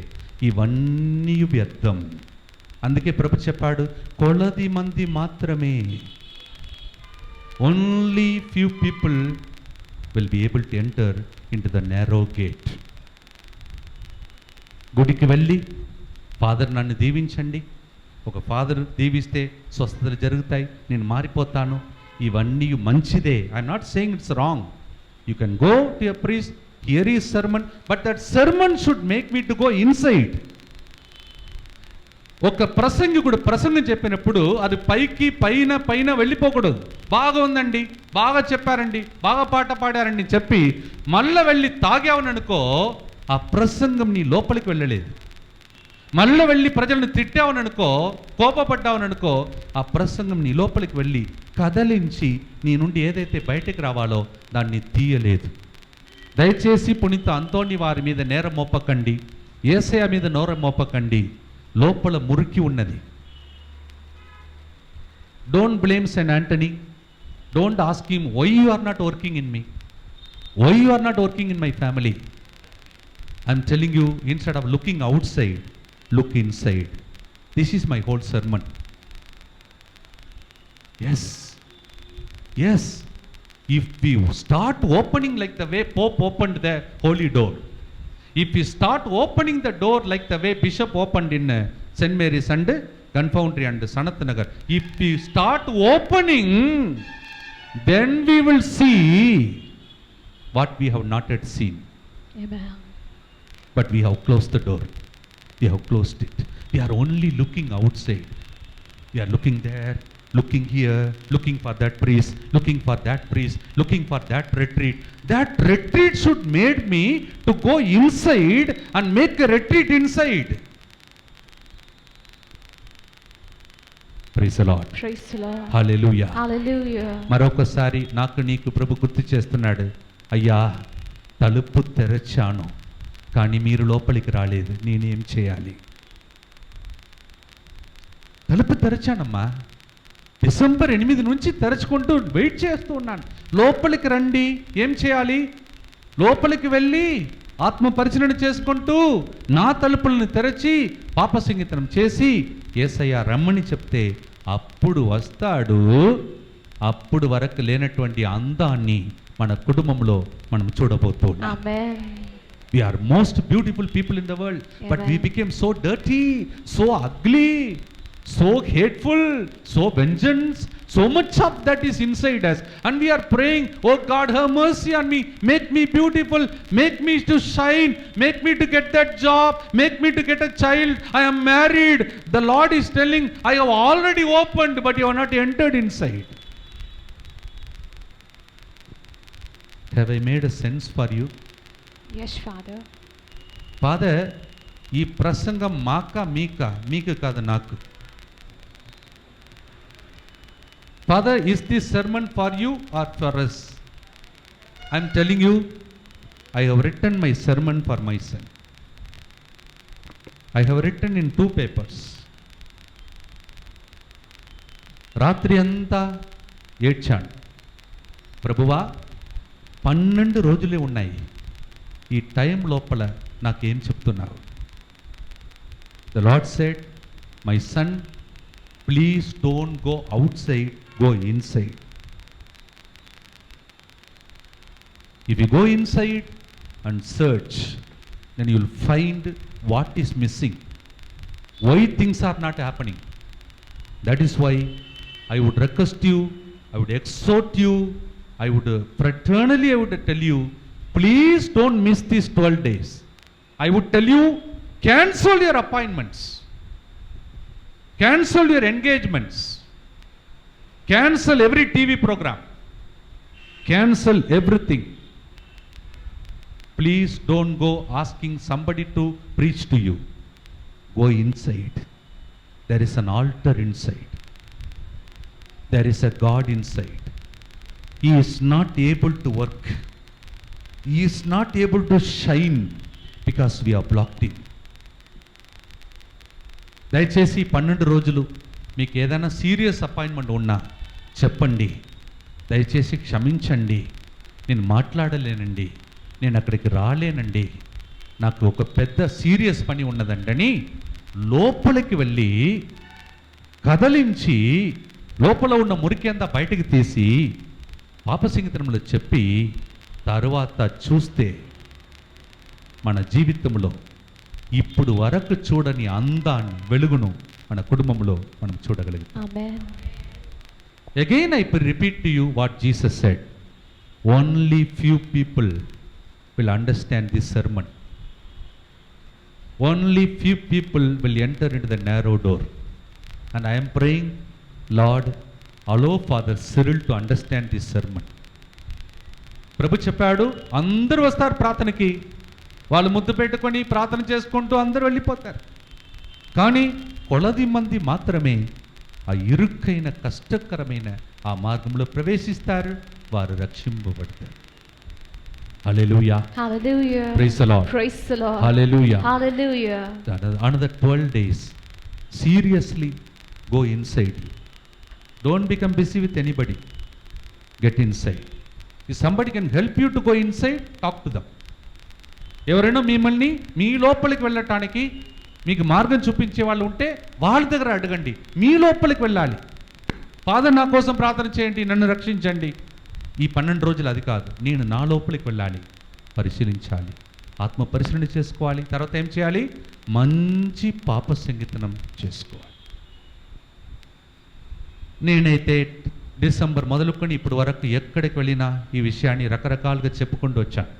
ఇవన్నీ వ్యర్థం. అందుకే ప్రభు చెప్పాడు, కొలది మంది మాత్రమే, only few people will be able to enter in to the narrow gate. గుడికి వెళ్ళి ఫాదర్ నన్ను దీవించండి, ఒక ఫాదర్ దీవిస్తే స్వస్థతలు జరుగుతాయి, నేను మారిపోతాను, ఇవన్నీ మంచిదే. I'm not saying it's wrong. You can go to a priest, here is sermon, but that sermon should make me to go inside. ఒక ప్రసంగికుడు ప్రసంగం చెప్పినప్పుడు అది పైకి పైన పైన వెళ్ళిపోకూడదు. బాగా ఉందండి, బాగా చెప్పారండి, బాగా పాట పాడారండి చెప్పి మళ్ళీ వెళ్ళి తాగావననుకో, ఆ ప్రసంగం నీ లోపలికి వెళ్ళలేదు. మళ్ళీ వెళ్ళి ప్రజలను తిట్టావననుకో, కోపపడ్డావననుకో, ఆ ప్రసంగం నీ లోపలికి వెళ్ళి కదలించి నీ నుండి ఏదైతే బయటకు రావాలో దాన్ని తీయలేదు. దయచేసి పునీత అంతోని వారి మీద నేరం మోపకండి, యేసయ్య మీద నేరం మోపకండి. లోపల మురికి ఉన్నది. Don't blame Saint Antony. Don't ask him why you are not working in me, why you are not working in my family. I'm telling you, instead of looking outside, look inside. This is my whole sermon. Yes, if we start opening like the way Pope opened the holy door, if we start opening the door like the way Bishop opened in St. Mary's and Gunfoundry and Sanath Nagar, if we start opening, then we will see what we have not yet seen. Amen. But we have closed the door. We have closed it. We are only looking outside. We are looking there, looking here, looking for that priest, looking for that priest, looking for that retreat. That retreat should made me to go inside and make a retreat inside. Praise the Lord. Praise the Lord. Hallelujah. Hallelujah. మరొకసారి నాకు నీకు ప్రభు గుర్తు చేస్తున్నాడు, అయ్యా తలుపు తెరచాను కానీ మీరు లోపలికి రాలేదు, నేనేం చేయాలి? తలుపు తెరచానమ్మా, డిసెంబర్ 8 నుంచి తెరచుకుంటూ వెయిట్ చేస్తూ ఉన్నాను, లోపలికి రండి, ఏం చేయాలి? లోపలికి వెళ్ళి ఆత్మ పరిశీలన చేసుకుంటూ నా తలుపులను తెరచి పాప సంగీతం చేసి యేసయ్య రమ్మని చెప్తే అప్పుడు వస్తాడు. అప్పుడు వరకు లేనటువంటి అందాన్ని మన కుటుంబంలో మనం చూడబోతున్నాం. Amen. We are most beautiful people in the world, but we Amen. became so dirty, so ugly, so hateful, so vengeance, so much of that is inside us. And we are praying, oh God, have mercy on me, make me beautiful, make me to shine, make me to get that job, make me to get a child, I am married. The Lord is telling, I have already opened, but you have not entered inside. Have I made a sense for you? Yes, Father. Father, ఈ ప్రసంగం మీకు కాదు, నాకు. Father, is this sermon for you or for us? I'm telling you, I have written my sermon for my son. I have written in 2 papers. రాత్రి అంతా ఏడ్చాను, ప్రభువా 12 రోజులే ఉన్నాయి, ఈ టైం లోపల నాకేం చెప్తున్నావు? The Lord said, my son, please don't go outside, go inside. If you go inside and search, then you will find what is missing, why things are not happening. That is why I would request you, I would exhort you, I would fraternally, I would tell you, please don't miss these 12 days. I would tell you, cancel your appointments, cancel your engagements, cancel every TV program, cancel everything. Please don't go asking somebody to preach to you. Go inside. There is an altar inside. There is a God inside. He is not able to work. He is not able to shine because we are blocked in. దయచేసి 12 రోజులు మీకు ఏదైనా serious appointment ఉన్నా చెప్పండి, దయచేసి క్షమించండి, నేను మాట్లాడలేనండి, నేను అక్కడికి రాలేనండి, నాకు ఒక పెద్ద సీరియస్ పని ఉన్నదండని లోపలికి వెళ్ళి కదలించి లోపల ఉన్న మురికి అంతా బయటకు తీసి పాపసింగితనంలో చెప్పి తరువాత చూస్తే మన జీవితంలో ఇప్పుడు వరకు చూడని అందాన్ని, వెలుగును మన కుటుంబంలో మనం చూడగలుగుతాం. Amen. Again I repeat to you what Jesus said. Only few people will understand this sermon. Only few people will enter into the narrow door. And I am praying, Lord, allow Father Cyril to understand this sermon. ప్రభు చెప్పాడు, అందరూ వస్తారు ప్రార్థనకి, వాళ్ళు ముద్దు పెట్టుకొని ప్రార్థన చేసుకుంటూ అందరూ వెళ్ళిపోతారు. కానీ కొలది మంది మాత్రమే ఆ ఇరుక్కైన కష్టకరమైన ఆ మార్గంలో ప్రవేశిస్తారు, వారు రక్షింపబడతారు. హల్లెలూయా. Hallelujah. Praise the Lord. Praise the Lord. Hallelujah. Hallelujah. Another 12 days, seriously go inside. Don't become busy with anybody. Get inside. If somebody can help you to go inside, talk to them. ఎవరైనా మిమ్మల్ని మీ లోపలికి వెళ్ళటానికి మీకు మార్గం చూపించే వాళ్ళు ఉంటే వాళ్ళ దగ్గర అడగండి. మీ లోపలికి వెళ్ళాలి. ఫాదర్, నా కోసం ప్రార్థన చేయండి, నన్ను రక్షించండి. ఈ 12 రోజులు అది కాదు, నేను నా లోపలికి వెళ్ళాలి, పరిశీలించాలి, ఆత్మ పరిశీలన చేసుకోవాలి. తర్వాత ఏం చేయాలి? మంచి పాప సంగీతనం చేసుకోవాలి. నేనైతే డిసెంబర్ మొదలుకొని ఇప్పుడు వరకు ఎక్కడికి వెళ్ళినా ఈ విషయాన్ని రకరకాలుగా చెప్పుకుంటూ వచ్చాను.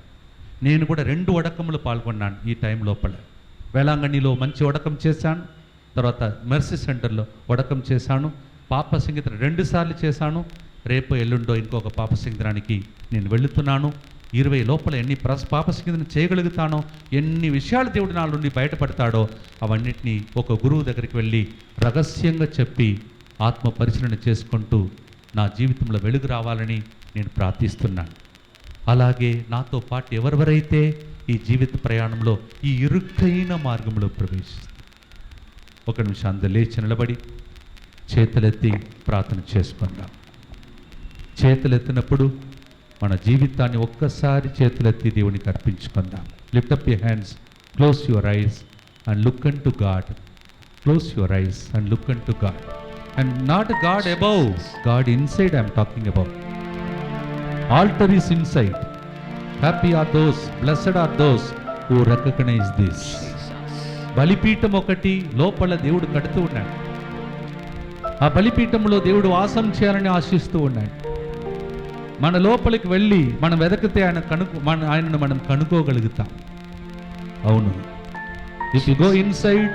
నేను కూడా 2 వడకములు పాల్గొన్నాను ఈ టైం లోపల. వేళాంగణిలో మంచి వడకం చేశాను, తర్వాత మెర్సీ సెంటర్లో వడకం చేశాను, పాప సంగీతం 2 సార్లు చేశాను. రేపు ఎల్లుండో ఇంకొక పాప సంగీతానికి నేను వెళుతున్నాను. 20 లోపల ఎన్ని పాప సంగీతం చేయగలుగుతానో, ఎన్ని విషయాలు దేవుడి నా నుండి బయటపడతాడో అవన్నిటినీ ఒక గురువు దగ్గరికి వెళ్ళి రహస్యంగా చెప్పి ఆత్మ పరిశీలన చేసుకుంటూ నా జీవితంలో వెలుగు రావాలని నేను ప్రార్థిస్తున్నాను. అలాగే నాతో పాటు ఎవరెవరైతే ఈ జీవిత ప్రయాణంలో ఈ ఇరుక్కైన మార్గంలో ప్రవేశిస్తారు, ఒక నిమిషం అందరూ లేచి నిలబడి చేతులెత్తి ప్రార్థన చేసుకుందాం. చేతులెత్తినప్పుడు మన జీవితాన్ని ఒక్కసారి చేతులెత్తి దేవునికి అర్పించుకుందాం. Lift up your hands, close your eyes and look unto God. Close your eyes and look unto God. And not God above, God inside I am talking about. Altar is inside. Happy are those, blessed are those who recognize this. బలిపీఠం ఒకటి లోపల దేవుడు కడుతూ ఉన్నాడు. ఆ బలిపీఠంలో దేవుడు వాసం చేయాలని ఆశిస్తూ ఉన్నాడు. మన లోపలికి వెళ్ళి మనం వెదకితే ఆయనను మనం కనుక్కోగలుగుతాం. అవును, if you go inside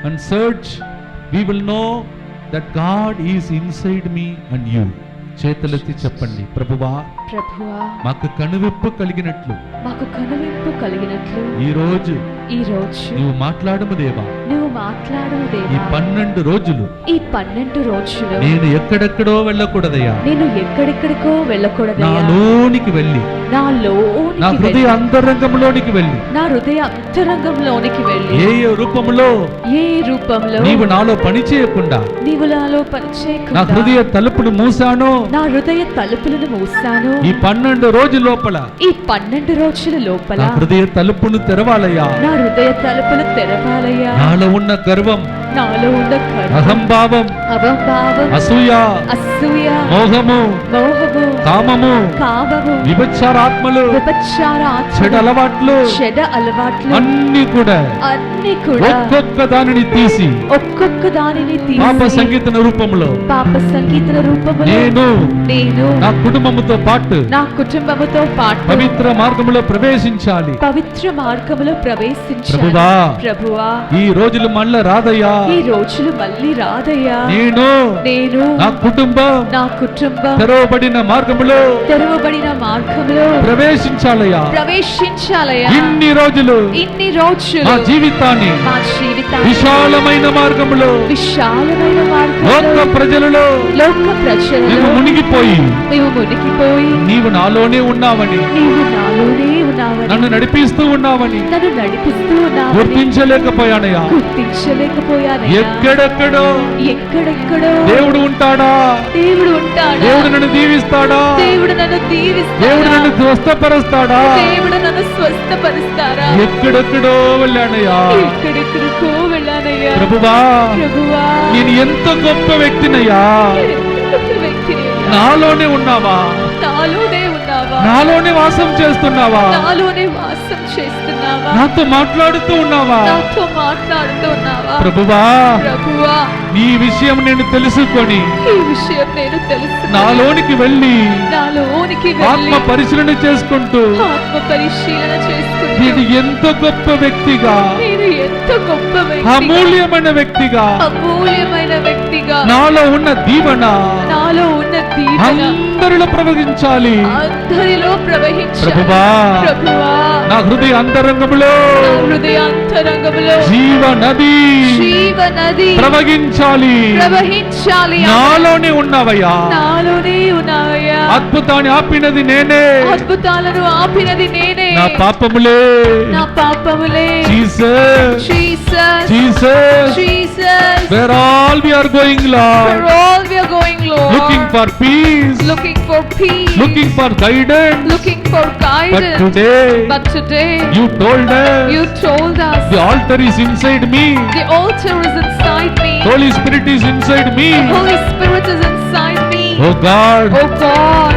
and search, we will know that God is inside me and you. చేతులెత్తి చెప్పండి, ప్రభువా ప్రభువా మాకు కనువిప్పు కలిగినట్లు ఈ రోజు నువ్వు మాట్లాడము దేవా. ఈ 12 రోజులు నేను ఎక్కడెక్కడో వెళ్ళకూడదయ్యా. నాలోనికి వెళ్ళి నా హృదయ అంతరంగంలోనికి వెళ్ళి ఏ రూపంలో నీవు నాలో పని చేయకుండా నా హృదయ తలుపును మూసాను. ఈ 12 రోజుల లోపల నా హృదయ తలుపును తెరవాలయ్యా. నాలో ఉన్న గర్వం, అహంభావం, అసూయ, మోహము, కామము, విభచారాత్మలు, చెడు అలవాట్లు అన్ని కూడా ఒక్కొక్క దానిని తీసి పాప సంగీతన రూపంలో నేను నా కుటుంబముతో పాటు పవిత్ర మార్గములో ప్రవేశించాలి. ప్రభువా ఈ రోజులు మళ్ళీ రాదయ్యా. నేను నా కుటుంబం తెరవబడిన మార్గములో ప్రవేశించాలయ్యా. ఇన్ని రోజులు మా జీవితాన్ని విశాలమైన మార్గములో లోక ప్రజలలో మేము మునిగిపోయి నీవు నాలోనే ఉన్నావని, నన్ను నడిపిస్తూ ఉన్నావని గుర్తించలేకపోయానయ్యా. ఎక్కడెక్కడో దేవుడు ఉంటాడా? దేవుడు నన్ను దీవిస్తాడా? దేవుడు నన్ను స్వస్థపరుస్తాడా? ఎక్కడెక్కడో వెళ్ళానయ్యా. ప్రభువా నేను ఎంత గొప్ప వ్యక్తినయ్యా. నాలోనే ఉన్నావా? నాలోనే వాసం చేస్తున్నావా? నాతో మాట్లాడుతూ ఉన్నావా? ప్రభువా ఈ విషయం నేను తెలుసుకొని నాలోనికి వెళ్ళి ఆత్మ పరిశీలన చేసుకుంటూ నేను ఎంత గొప్ప వ్యక్తిగా, అమూల్యమైన వ్యక్తిగా, నాలో ఉన్న దీవెన అందరిలో ప్రవహించాలి. ప్రభువా నా హృదయ అంతరంగంలో జీవ నది ప్రవహించాలి. నాలోనే ఉన్నావయ్యా. అద్భుతాన్ని ఆపినది నేనే. నా పాపములే Jesus where all we are going, Lord, looking for peace, looking for guidance, but today you told us the altar is inside me, Holy Spirit is inside me. Oh God,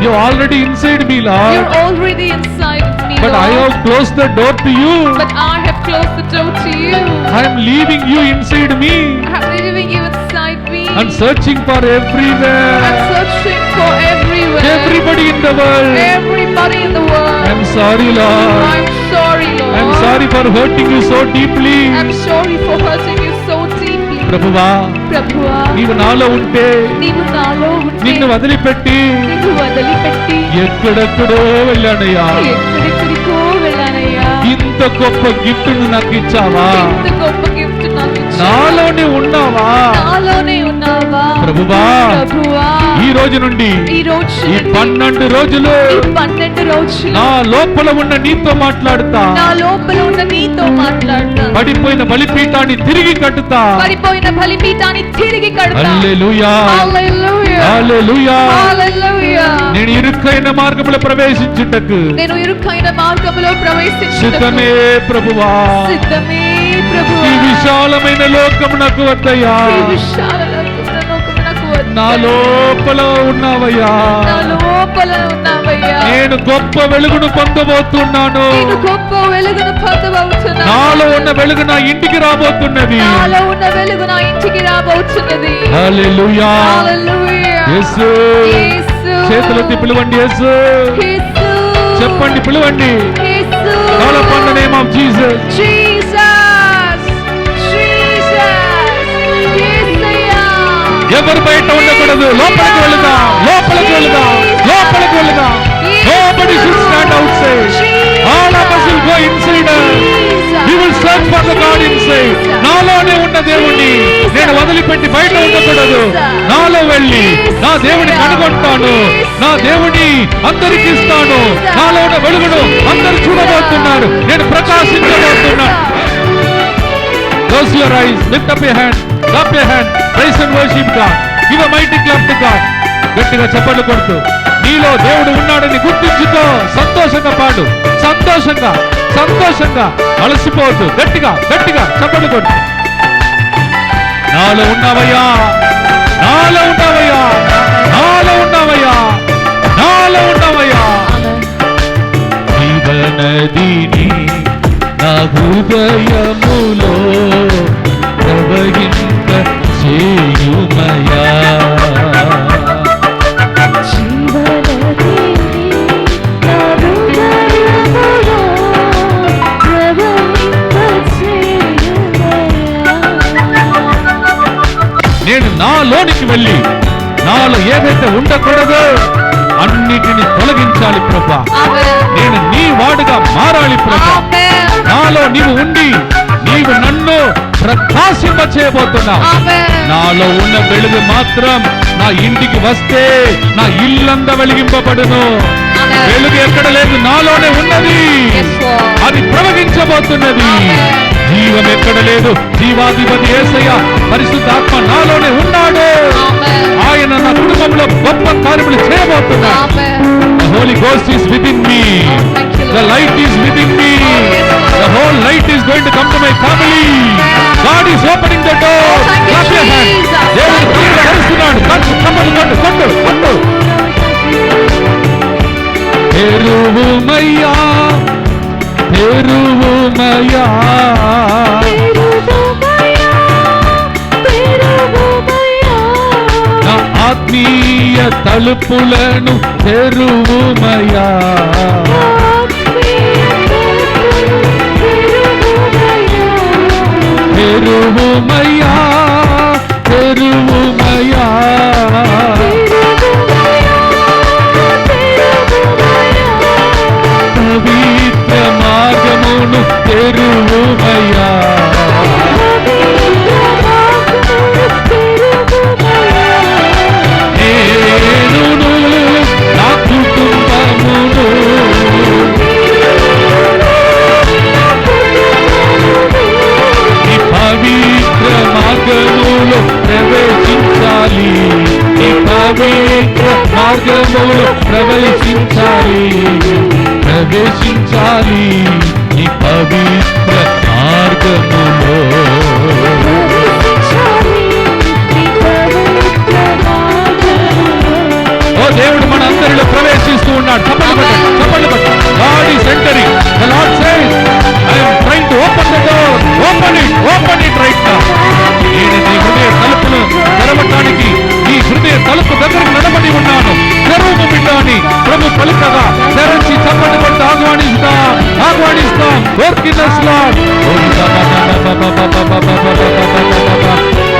you're already inside me, Lord. You're already inside of me, but Lord. I have closed the door to you. But I have closed the door to you. I am leaving you inside me. I am leaving you inside me. And searching for everywhere. I'm searching for everywhere. Everybody in the world. Everybody in the world. I'm sorry, Lord. I'm sorry, Lord. I'm sorry for hurting you so deeply. I'm sorry for hurting you so deeply. ప్రభువా నీవు నాలో ఉంటే నిన్ను వదిలిపెట్టి ఎక్కడెక్కడో వెళ్ళానయ్యా. ఇంత గొప్ప gift నాకు ఇచ్చావా? నాలోనే ఉన్నావా? ప్రభువా ఈ రోజు నుండి ఈ 12 రోజులు నా లోపల ఉన్న నీతో మాట్లాడుతా. పడిపోయిన బలిపీఠాన్ని తిరిగి కట్టుతా. హల్లెలూయా హల్లెలూయా హల్లెలూయా నేను ఇరుక్కైన మార్గంలో ప్రవేశించుటకు నేను ఇరుకైన మార్గములో ప్రవేశించుటకు సిద్ధమే ప్రభువా. సిద్ధమే ప్రభువా. ఈ విశాలమైన లోకం నాకు వద్దయ్యా. ఈ విశాలమైన లోకము నాకు వద్దు. నా లోపల ఉన్నావయ్యా. నా లోపల ఉన్నావయ్యా. నేను గొప్ప వెలుగును పొందబోతున్నాను. నేను గొప్ప వెలుగును పొందబోతున్నాను. నాలో ఉన్న వెలుగు నా ఇంటికి రాబోతున్నది. నాలో ఉన్న వెలుగు నా ఇంటికి రాబోతున్నది. హల్లెలూయా. హల్లెలూయా. యేసు. యేసు. చేతులెత్తి పిలవండి. యేసు. యేసు. చెప్పండి, పిలవండి. Yesu. Call upon the name of Jesus. Jesus. Jesus. యేసయ్యా. ఎవరు బయట ఉండకూడదు. లోపలికి వెళుదాం. లోపలికి వెళుదాం. లోపలికి వెళుదాం. Nobody should stand outside. All of us will go inside. We will search for the God inside. నాలోనే ఉన్న దేవుణ్ణి నేను వదిలిపెట్టి బయట ఉండకూడదు. నాలో వెళ్ళి నా దేవుని కనుగొంటాను. నా దేవుని అందరికి ఇస్తాను. నాలో ఉన్న వెలుగును అందరు చూడబోతున్నారు. నేను ప్రకాశించబోతున్నాను. Close your eyes. Lift up your hand. Clap your hand. Praise and worship God. Give a mighty clap to God. గట్టిగా చప్పట్లు కొడుతూ నీలో దేవుడు ఉన్నాడని గుర్తించుకో. సంతోషంగా పాడు. సంతోషంగా సంతోషంగా అలసిపోవద్దు. గట్టిగా గట్టిగా చప్పట్లు కొడు. నాలో ఉన్నావయ్యా. నాలో ఉన్నావయ్యా. నాలో ఉన్నావయ్యా. నాలో ఉన్నావయ్యా. జీవనదిని నా హృదయములో ప్రవహింప చేయుమయా. నేను నాలోనికి వెళ్ళి నాలో ఏదైతే ఉండకూడదో అన్నిటిని తొలగించాలి ప్రభా. నేను నీ వాడుగా మారాలి ప్రభా. నాలో నీవు ఉండి నీవు నన్ను ప్రకాశింప చేయబోతున్నావు. నాలో ఉన్న వెలుగు మాత్రం నా ఇంటికి వస్తే నా ఇల్లంతా వెలిగింపబడును. వెలుగు ఎక్కడ లేదు, నాలోనే ఉన్నది. అది ప్రవహించబోతున్నది. జీవం ఎక్కడ లేదు, జీవాధిపతి యేసయ్య పరిశుద్ధాత్మ నాలోనే ఉన్నాడు. ఆయన నా కుటుంబంలో గొప్ప కార్యములు చేయబోతున్నాడు. The Holy Ghost is within me. The light is within me. The whole light is going to come to my family. God is opening the door. Clap your hands. దేవుడు తలుపు తెరుస్తున్నాడు. కన్ను కొట్టు. తెరువుమయ్యా. తెరువుమయ్యా. నా ఆత్మీయ తలుపులను తెరువుమయ్యా. తెరువుమయ్యా. తెరువుమయ్యా. పవిత్ర మార్గమును తెరువుమయ్యా. నేనును నా కుటుంబమును నీ పవిత్ర మార్గములో ప్రవేశించాలి. నీ పవిత్ర మార్గములో ప్రవేశించాలి. నీ పవిత్ర మార్గములో. ఓ దేవుడు మన అందరిలో ప్రవేశిస్తూ ఉన్నాడు. చప్పట్లు కొట్టు. God is entering. The Lord says, I am trying to open the door. Open it right now. నేను నీ హృదయ తలుపును తెరవటానికి నీ హృదయ తలుపు దగ్గరకు నిలబడి ఉన్నాను. తెరువు బిడ్డ అని ప్రభు పలుకగా తెరచి చప్పట్లు కొట్టు ఆహ్వానిస్తాం. Work in us, Lord.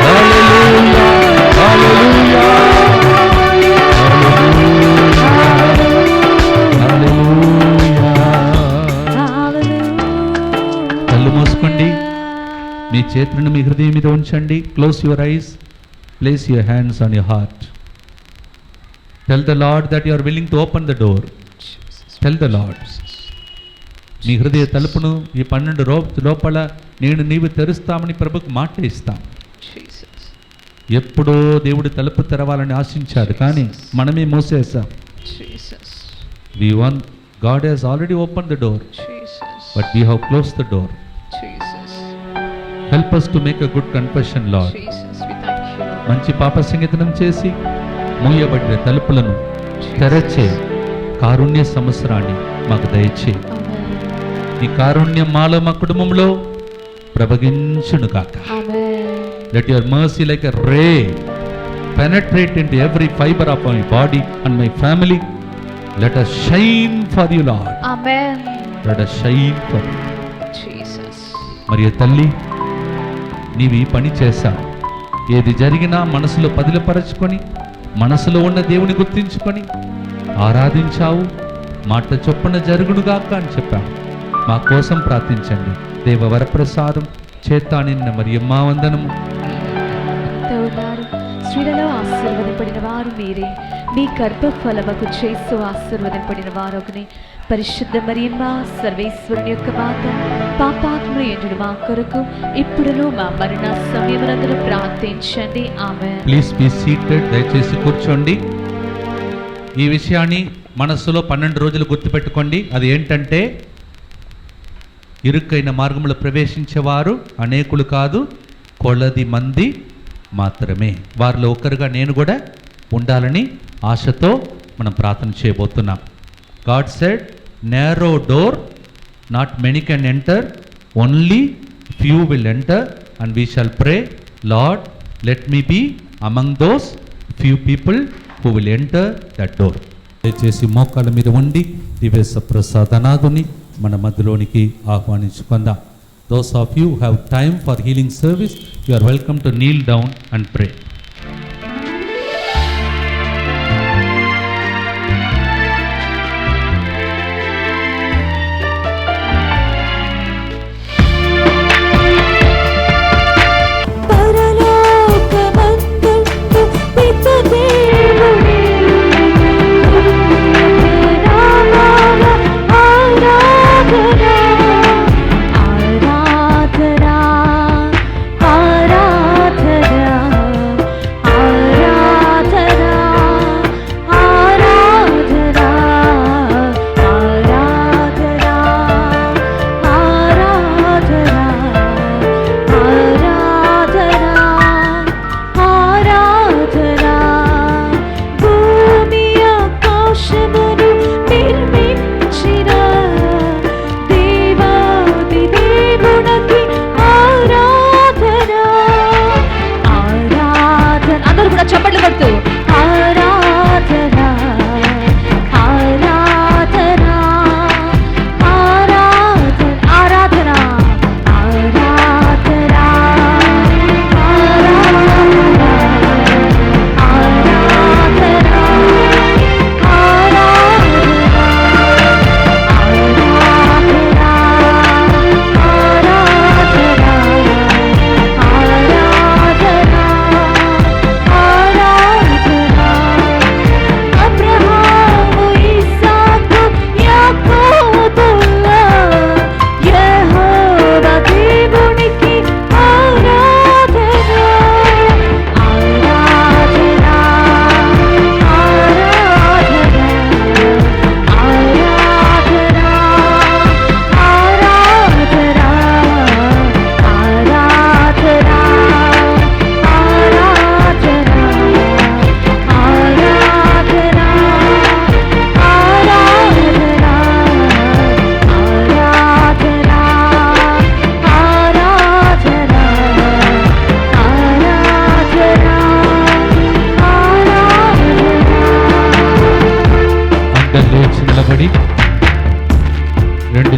Hallelujah. Hallelujah. కళ్ళు మూసుకోండి. మీ చేతులను మీ హృదయం మీద ఉంచండి. Close your eyes. Place your hands on your heart. Tell the Lord that you are willing to open the door. Tell the Lord. మీ హృదయ తలుపును ఈ 12 రోజుల లోపల నీవు తెరుస్తామని ప్రభుకు మాట ఇస్తాం. ఎప్పుడో దేవుడు తలుపు తెరవాలని ఆశించాడు, కానీ మనమే మూసేసాం. Jesus. God has already opened the door, Jesus. but we have closed the door. Jesus. Help us to make a good confession, Lord. Jesus. We thank you, Lord. మంచి పాప సంగీతనం చేసి మూయబడిన తలుపులను తెరచే కారుణ్య సంవత్సరాన్ని మాకు దయచేయి. Amen. నీ కారుణ్యం మాలో మా కుటుంబంలో ప్రవగించును గాక. Amen. Let your mercy like a ray penetrate into every fiber of my body and my family. Let us shine for you, Lord. Amen. Let us shine for you. Jesus. మరియు తల్లి, నీవు ఈ పని చేశావు. ఏది జరిగినా మనసులో పదిలపరచుకొని మనసులో ఉన్న దేవుని గుర్తించుకొని ఆరాధించావు. మాట చొప్పున జరుగునుగాక అని చెప్పావు. మా కోసం ప్రార్థించండి. దేవ వరప్రసాదం చేత నిన్న మరియమ్మ వందనము. స్త్రీలలో ఆశీర్వదింపడిన వారు మీరే, మీ గర్భఫలముకు చేస్తూ ఆశీర్వదింపడిన వారొకని. పరిశుద్ధ మరియమ్మ సర్వేశ్వరుని యొక్క మాత, పాపాత్ములైన మా కొరకు ఇప్పుడును మా మరణ సమయమునందును ప్రార్థించండి. ఆమేన్. Please be seated. దయచేసి కూర్చోండి. ఈ విషయాన్ని మనస్సులో 12 రోజులు గుర్తుపెట్టుకోండి. అది ఏంటంటే, ఇరుక్కైన మార్గంలో ప్రవేశించేవారు అనేకులు కాదు, కొలది మంది మాత్రమే. వారిలో ఒకరుగా నేను కూడా ఉండాలని ఆశతో మనం ప్రార్థన చేయబోతున్నాం. God said, narrow door, not many can enter, only few will enter, and we shall pray, Lord let me be among those few people who will enter that door. దయచేసి మోకాళ్ళ మీద ఉండి దివ్య ప్రసాదనాథుని మన మధ్యలోనికి ఆహ్వానించుకుందాం. Those of you who have time for healing service, you are welcome to kneel down and pray.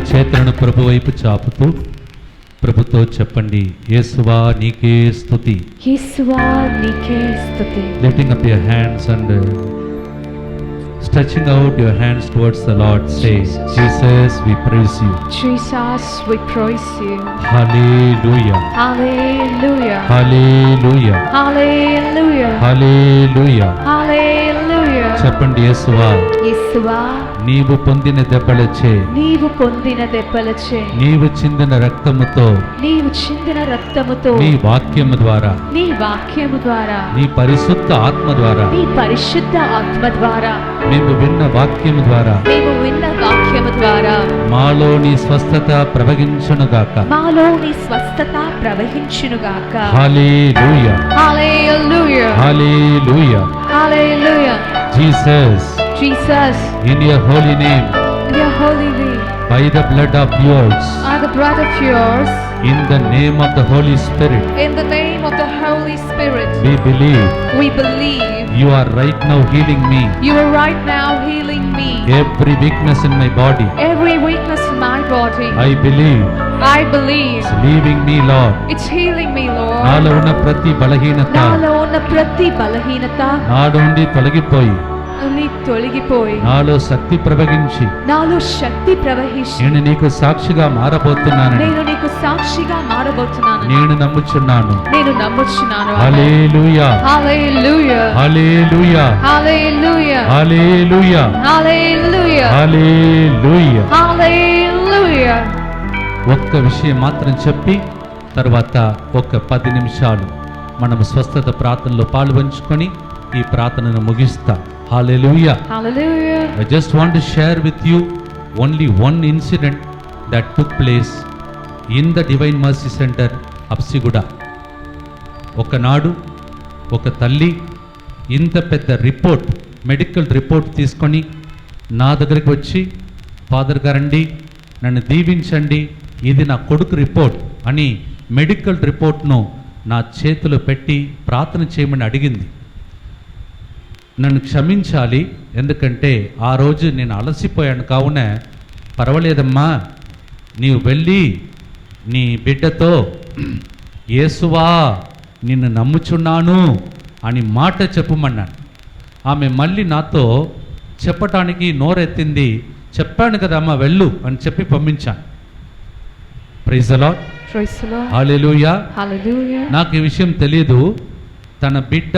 చేతులను ప్రభు వైపు చాపుతూ ప్రభుతో చెప్పండి, యేసువా నీకే స్తుతి. యేసువా నీకే స్తుతి. Lifting up your hands and stretching out your hands towards the Lord, say, Jesus, we praise you. Jesus, we praise you. Hallelujah. Hallelujah. Hallelujah. Hallelujah. Hallelujah. Hallelujah. Hallelujah. చెప్పండి, యేసువా యేసువా, నీవు పొందిన దెబ్బలచే, నీవు పొందిన దెబ్బలచే, నీవు చిందిన రక్తముతో, నీవు చిందిన రక్తముతో, నీ వాక్యము ద్వారా, నీ వాక్యము ద్వారా, నీ పరిశుద్ధ ఆత్మ ద్వారా, నీ పరిశుద్ధ ఆత్మ ద్వారా, మేము విన్న వాక్యము ద్వారా మేము విన్న వాక్యము ద్వారా మాలో నీ స్వస్థత ప్రవహించునుగాక. మాలో నీ స్వస్థత ప్రవహించునుగాక. హల్లెలూయా, Hallelujah. Hallelujah. Hallelujah. Jesus, Jesus, in your holy name, in your holy name, by the blood of yours, by the blood of yours, in the name of the Holy Spirit, in the name of the Holy Spirit, we believe we believe you are right now healing me. you are right now healing me. Every weakness in my body, Every weakness in my body, I believe I believe it's leaving me, Lord. it's healing me, Lord. నాలో ఉన్న ప్రతి బలహీనత నాలో ఉన్న ప్రతి బలహీనత నా నుండి తొలగిపోయి నీ తొలగిపోయి నాలో శక్తి ప్రవహించి నాలో శక్తి ప్రవహించి నేను నీకు సాక్షిగా మారబోతున్నానని నేను నీకు సాక్షిగా మారబోతున్నాను. నేను నమ్ముచున్నాను. నేను నమ్ముచున్నాను. హల్లెలూయా, Hallelujah. హల్లెలూయా, Hallelujah. హల్లెలూయా, Hallelujah. హల్లెలూయా. Hallelujah. ఒక్క విషయం మాత్రం చెప్పి తర్వాత ఒక 10 నిమిషాలు మనము స్వస్థత ప్రార్థనలో పాల్పంచుకొని ఈ ప్రార్థనను ముగిస్తాం. హల్లెలూయా. Hallelujah. I just want to share with you only one incident that took place in the Divine Mercy Center, Apsiguda. ఒకనాడు ఒక తల్లి ఇంత పెద్ద రిపోర్ట్, మెడికల్ రిపోర్ట్ తీసుకొని నా దగ్గరికి వచ్చి, ఫాదర్ గారండి నన్ను దీవించండి, ఇది నా కొడుకు రిపోర్ట్ అని మెడికల్ రిపోర్ట్ను నా చేతిలో పెట్టి ప్రార్థన చేయమని అడిగింది. నన్ను క్షమించాలి, ఎందుకంటే ఆ రోజు నేను అలసిపోయాను, కావున పర్వాలేదమ్మా నీవు వెళ్ళి నీ బిడ్డతో యేసువా నిన్ను నమ్ముచున్నాను అని మాట చెప్పమన్నాను. ఆమె మళ్ళీ నాతో చెప్పటానికి నోరెత్తింది. చెప్పాను కదమ్మా వెళ్ళు అని చెప్పి పంపించాను. Praise the Lord. Praise the Lord. Hallelujah. Hallelujah. నాకు ఈ విషయం తెలియదు, తన బిడ్డ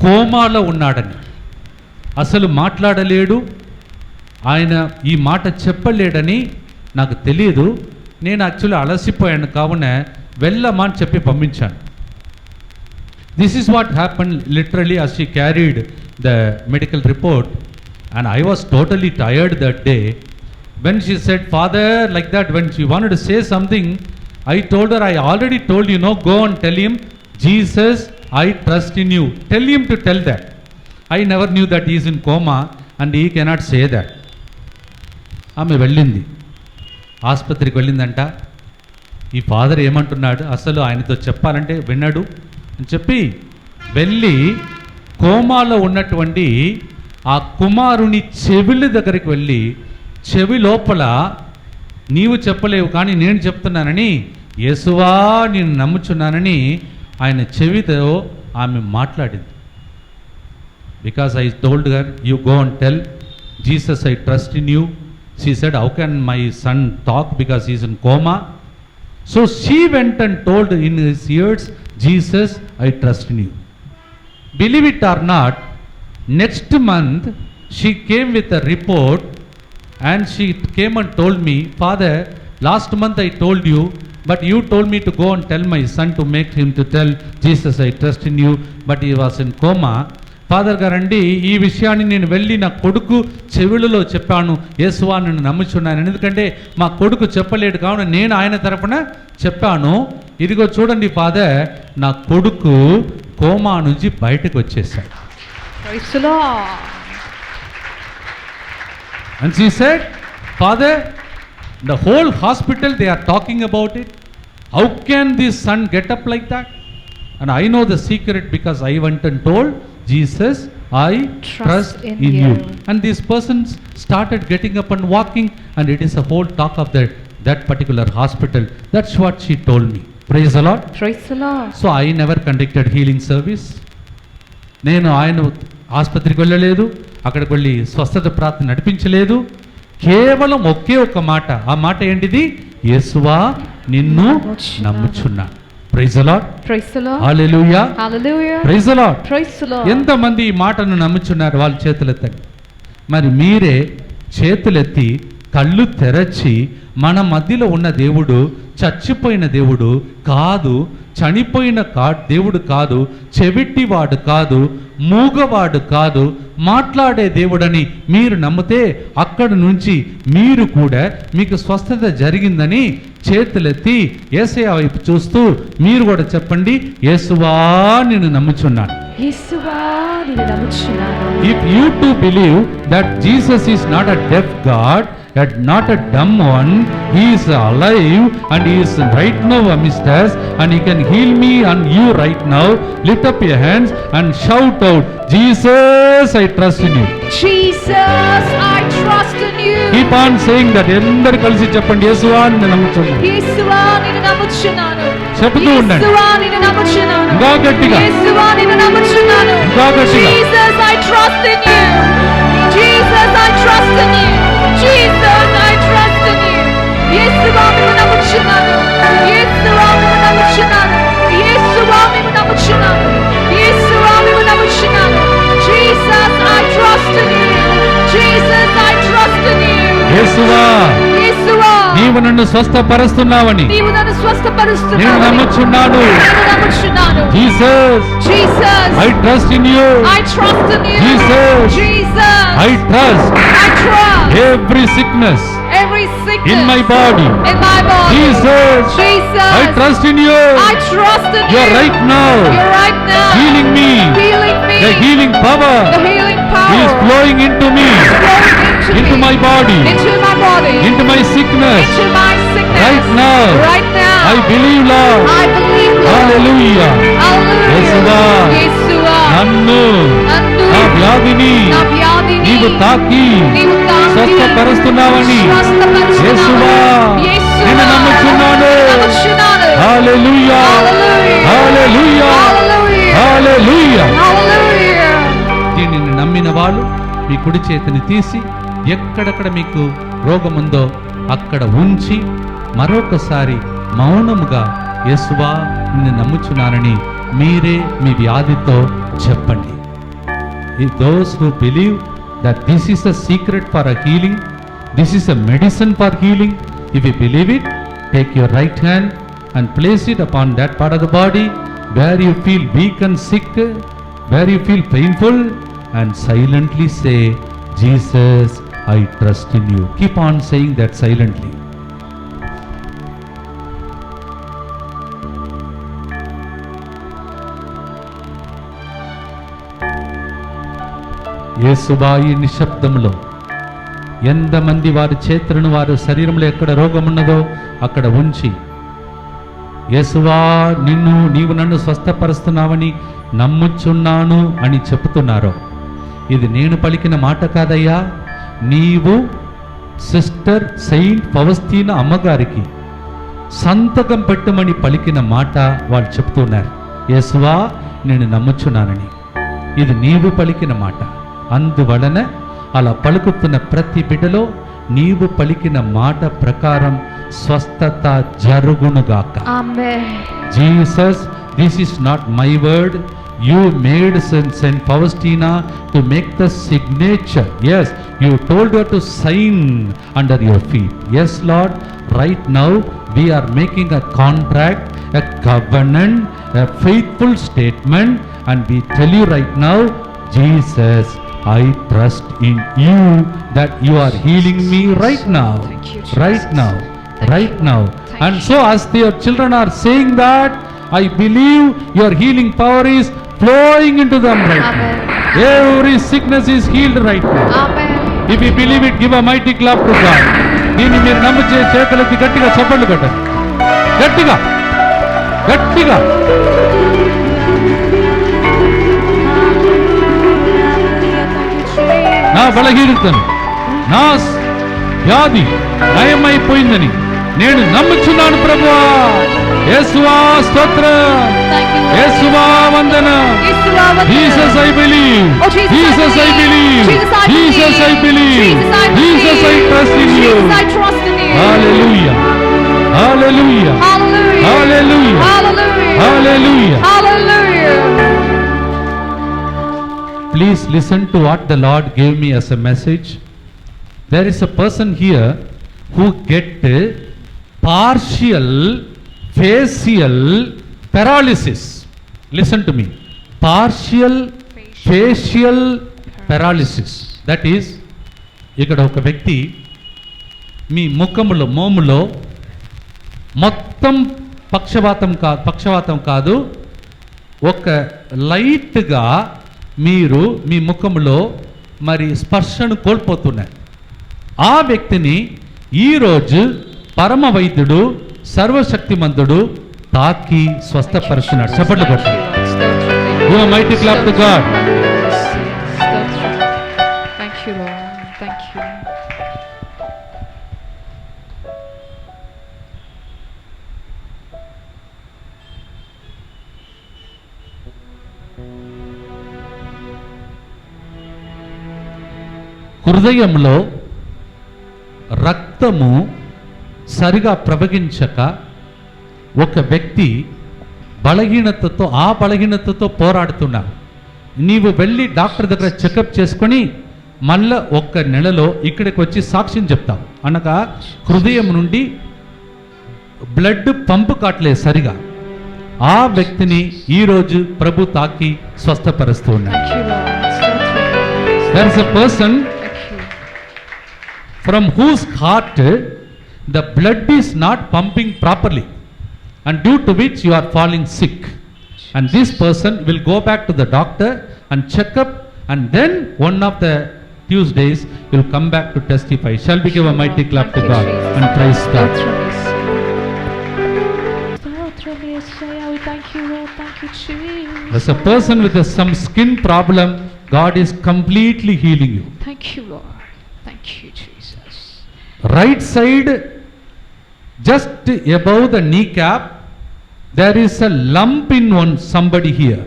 కోమాలో ఉన్నాడని, అసలు మాట్లాడలేడు, ఆయన ఈ మాట చెప్పలేడని నాకు తెలియదు. నేను యాక్చువల్లీ అలసిపోయాను, కావున వెళ్ళమా అని చెప్పి పంపించాను. This is what happen literally as she carried the medical report, and I was totally tired that day. When she said, Father, like that, when she wanted to say something, I told her, I already told you, no, go and tell him, Jesus, I trust in you. Tell him to tell that. I never knew that he is in coma and he cannot say that. ఆమె వెళ్ళింది, ఆసుపత్రికి వెళ్ళిందంట. ఈ father ఏమంటున్నాడు, అసలు ఆయనతో చెప్పాలంటే విన్నాడు అని చెప్పి వెళ్ళి కోమాలో ఉన్నటువంటి ఆ కుమారుని చెవుల దగ్గరికి వెళ్ళి, చెవి లోపల నీవు చెప్పలేవు కానీ నేను చెప్తున్నానని, యేసువా నేను నమ్ముచున్నానని ఆయన చెవితో ఆమె మాట్లాడింది. Because I told her, you go and tell Jesus, I trust in you. She said, how can my son talk because he is in coma? So she went and told in his ears, Jesus, I trust in you. Believe it or not, next month she came with a report and she came and told me, Father, last month I told you, but you told me to go and tell my son to make him to tell Jesus, I trust in you, but he was in coma. Father గారండి, ఈ విషయాన్ని నేను వెళ్ళి నా కొడుకు చెవులలో చెప్పాను, యేసువా నన్ను నమ్ముచున్నాను, ఎందుకంటే మా కొడుకు చెప్పలేడు కావున నేను ఆయన తరపున చెప్పాను. ఇదిగో చూడండి ఫాదర్, నా కొడుకు కోమా నుంచి బయటకు వచ్చేసాడు. Praise the Lord. And she said, Father, the whole hospital they are talking about it. How can this son get up like that? And I know the secret because I went and told Jesus, I trust in you. And these persons started getting up and walking, and it is a whole talk of that particular hospital. That's what she told me. Praise the Lord. Praise the Lord. So I never conducted healing service. నేను ఆయన ఆసుపత్రికి వెళ్ళలేదు, అక్కడికి వెళ్ళి స్వస్థత ప్రార్థన నడిపించలేదు. కేవలం ఒకే ఒక మాట, ఆ మాట ఏంటిది? యేసువా నిన్ను నమ్ముచున్నా. Praise the Lord. Praise the Lord. Hallelujah. Hallelujah. Praise the Lord. Praise the Lord. ఎంతమంది ఈ మాటను నమ్ముచున్నారు? వాళ్ళు చేతులెత్తండి. మరి మీరే చేతులెత్తి కళ్ళు తెరచి మన మధ్యలో ఉన్న దేవుడు చచ్చిపోయిన దేవుడు కాదు, చనిపోయిన దేవుడు కాదు, చెవిటివాడు కాదు, మూగవాడు కాదు, మాట్లాడే దేవుడని మీరు నమ్మితే అక్కడి నుంచి మీరు కూడా మీకు స్వస్థత జరిగిందని చేతులెత్తి యేసయ్య వైపు చూస్తూ మీరు కూడా చెప్పండి, యేసువా నిన్ను నమ్ముచున్నాను. యేసువా నిన్ను నమ్ముచున్నాను. If you too believe that Jesus is not a deaf God, that not a dumb one, he is alive and he is right now amidst us and he can heal me and you right now, lift up your hands and shout out, Jesus, I trust in you. Jesus, I trust in you. Keep on saying that. ఎందరు కలిసి చెప్పండి, యేసువా నిన్ను నమ్ముచున్నాను. యేసువా నిన్ను నమ్ముచున్నాను. చెప్తూ ఉండండి. యేసువా నిన్ను నమ్ముచున్నాను. ఇంకా గట్టిగా. యేసువా నిన్ను నమ్ముచున్నాను. ఇంకా గట్టిగా. Jesus, I trust in you. Jesus, I trust in you. Jesus, I trust in you. యేసువా నిన్ను నమ్ముచున్నాను. యేసువా నిన్ను నమ్ముచున్నాను. యేసువా నిన్ను నమ్ముచున్నాను. యేసువా నిన్ను నమ్ముచున్నాను. Jesus, I trust in you. Jesus, I trust in you. యేసువా యేసువా నీవు నన్ను స్వస్థపరుస్తున్నావని నీవు నన్ను నేను స్వస్థపరుస్తున్నావు. నమ్ముచున్నాను. నేను నమ్ముచున్నాను. Jesus, Jesus, I trust in you. I trust in you. Jesus, Jesus, I trust I trust every sickness every sickness in my body. in my body. Jesus, Jesus, I trust in you. I trust in You're you. right now You're right now healing me. healing me. The healing power The healing power is flowing into me, flowing into me, my body, into my body, into my sickness. into my sickness. Right now, Right now, I believe, Lord. I believe, Lord. Hallelujah. Hallelujah. యేసువా, యేసువా, నన్ను నన్ను నా వ్యాధిని నా వ్యాధిని నీవు తాకి నీవు తాకి స్వస్థపరుస్తున్నావని స్వస్థపరుస్తున్నావు. యేసువా, యేసువా, నిన్ను నమ్ముచున్నాను. నమ్ముచున్నాను. హల్లెలూయా. Hallelujah. హల్లెలూయా. Hallelujah. హల్లెలూయా. Hallelujah. దీనిని నమ్మిన వాళ్ళు మీ కుడి చేతిని తీసి ఎక్కడెక్కడ మీకు రోగముందో అక్కడ ఉంచి మరొకసారి మౌనముగా యేసువా నిన్ను నమ్ముచున్నానని మీరే మీ వ్యాధితో చెప్పండి. Those who believe that this is a secret for a healing, this is a medicine for healing, if you believe it, take your right hand and place it upon that part of the body where you feel weak and sick, where you feel painful, and silently say, Jesus, I trust in you. Keep on saying that silently. యేసువా, ఈ నిశ్శబ్దంలో ఎంతమంది వారి చేతులను వారి శరీరంలో ఎక్కడ రోగం ఉన్నదో అక్కడ ఉంచి యేసువా నీవు నన్ను స్వస్థపరుస్తున్నావని నమ్ముచున్నాను అని చెప్తున్నారో, ఇది నేను పలికిన మాట కాదయ్యా, నీవు సిస్టర్ సెయింట్ ఫౌస్తీనా అమ్మగారికి సంతకం పెట్టమని పలికిన మాట వాళ్ళు చెప్తున్నారు. యేసువా నేను నమ్ముచున్నానని, ఇది నీవు పలికిన మాట. అందువలన అలా పలుకుతున్న ప్రతి బిడ్డలో నీవు పలికిన మాట ప్రకారం స్వస్థత జరుగునుగాక. Amen. Jesus, this is not my word. You made Saint Faustina to make the signature. Yes, you told her to sign under your feet. Yes, Lord, right now we are making a contract, a covenant, a faithful statement, and we tell you right now, Jesus, I trust in you that you are healing me right now. Thank you, Jesus. Right now. Thank Right you. now. Thank And you. so as your children are saying that, I believe your healing power is flowing into them right Amen. now. Every sickness is healed right now. Amen. If you believe it, give a mighty clap to God. దీన్ని మీరు నమ్మించే చేతులకి గట్టిగా చప్పట్లు కొట్టండి. గట్టిగా గట్టిగా. నా బలహీనతను, నా వ్యాధి నయమైపోయిందని నేను నమ్ముచున్నాను ప్రభువా. యేసువా స్తోత్రం, Thank you, Lord. యేసువా వందనం. యేసువా వందనం. Jesus I believe, Oh, Jesus, Jesus I believe, Jesus, I Jesus I believe, Jesus, I Jesus I believe. trust in you. Jesus, I trust in you. Hallelujah, hallelujah, Hallelujah. hallelujah. Hallelujah. Hallelujah. Hallelujah. Please listen to what the Lord gave me as a message. There is a person here who get partial facial paralysis. Listen to me. Partial facial paralysis. That is, ఇక్కడ ఒక వ్యక్తి మీ ముఖములో మోములో మొత్తం పక్షవాతం కాదు, ఒక లైట్గా మీరు మీ ముఖములో మరి స్పర్శను కోల్పోతున్నారు. ఆ వ్యక్తిని ఈరోజు పరమ వైద్యుడు సర్వశక్తిమంతుడు తాకి స్వస్థపరుస్తున్నాడు. చప్పట్లు కొట్టాడు. Give a mighty clap to God. Thank you, Lord. Thank you. హృదయంలో రక్తము సరిగా ప్రవహించక ఒక వ్యక్తి బలహీనతతో పోరాడుతున్నావు. నీవు వెళ్ళి డాక్టర్ దగ్గర చెకప్ చేసుకొని మళ్ళా ఒక్క నెలలో ఇక్కడికి వచ్చి సాక్ష్యం చెప్తావు. అనగా హృదయం నుండి బ్లడ్ పంపు కావట్లేదు సరిగా. ఆ వ్యక్తిని ఈరోజు ప్రభు తాకి స్వస్థపరుస్తూ ఉన్నాడు. There is a person from whose heart the blood is not pumping properly, and due to which you are falling sick, and this person will go back to the doctor and check up, and then one of the Tuesdays will come back to testify. Shall we give a mighty clap to God and praise God? As a person with some skin problem, God is completely healing you. Thank you, Lord. Thank you, Jesus. Right side, just above the kneecap, there is a lump in somebody here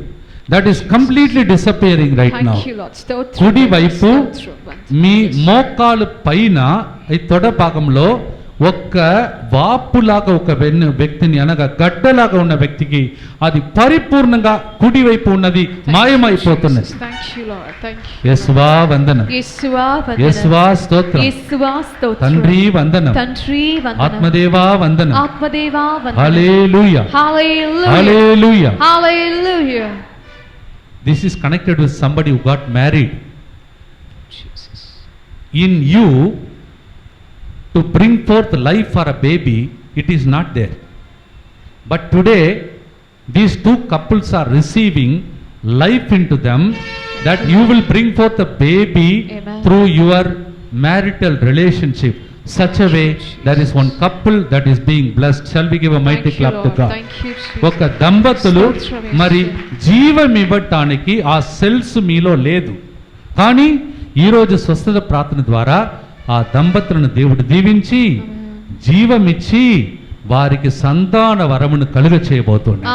that is completely disappearing right now. Thank you, Lord. కుడి వైపు మీ మోకాలు పైన ఈ తొడ భాగంలో ఒక్క వాపులాగా ఒక వ్యక్తిని అనగా గడ్డలాగా ఉన్న వ్యక్తికి అది పరిపూర్ణంగా కుడి వైపు ఉన్నది మాయమైపోతున్నది. యేసువా వందనం, యేసువా స్తోత్రం, తండ్రి వందనం, ఆత్మదేవా వందనం. హల్లెలూయా, హల్లెలూయా, hallelujah. This is connected with somebody who got married. In you, to bring forth life for a baby, it is not there. But today, these two couples are receiving life into them, that you will bring forth a baby. Amen. Through your marital relationship. Such a way, there is one couple that is being blessed. Shall we give a mighty clap to God? ఒక దంపతులు మరి జీవం ఇవ్వటానికి ఆ cells మీలో లేదు, కానీ ఈరోజు స్వస్థత ప్రార్థన ద్వారా ఆ దంపతులను దేవుడు దీవించి జీవమిచ్చి వారికి సంతాన వరమును కలుగ చేయబోతున్నాడు.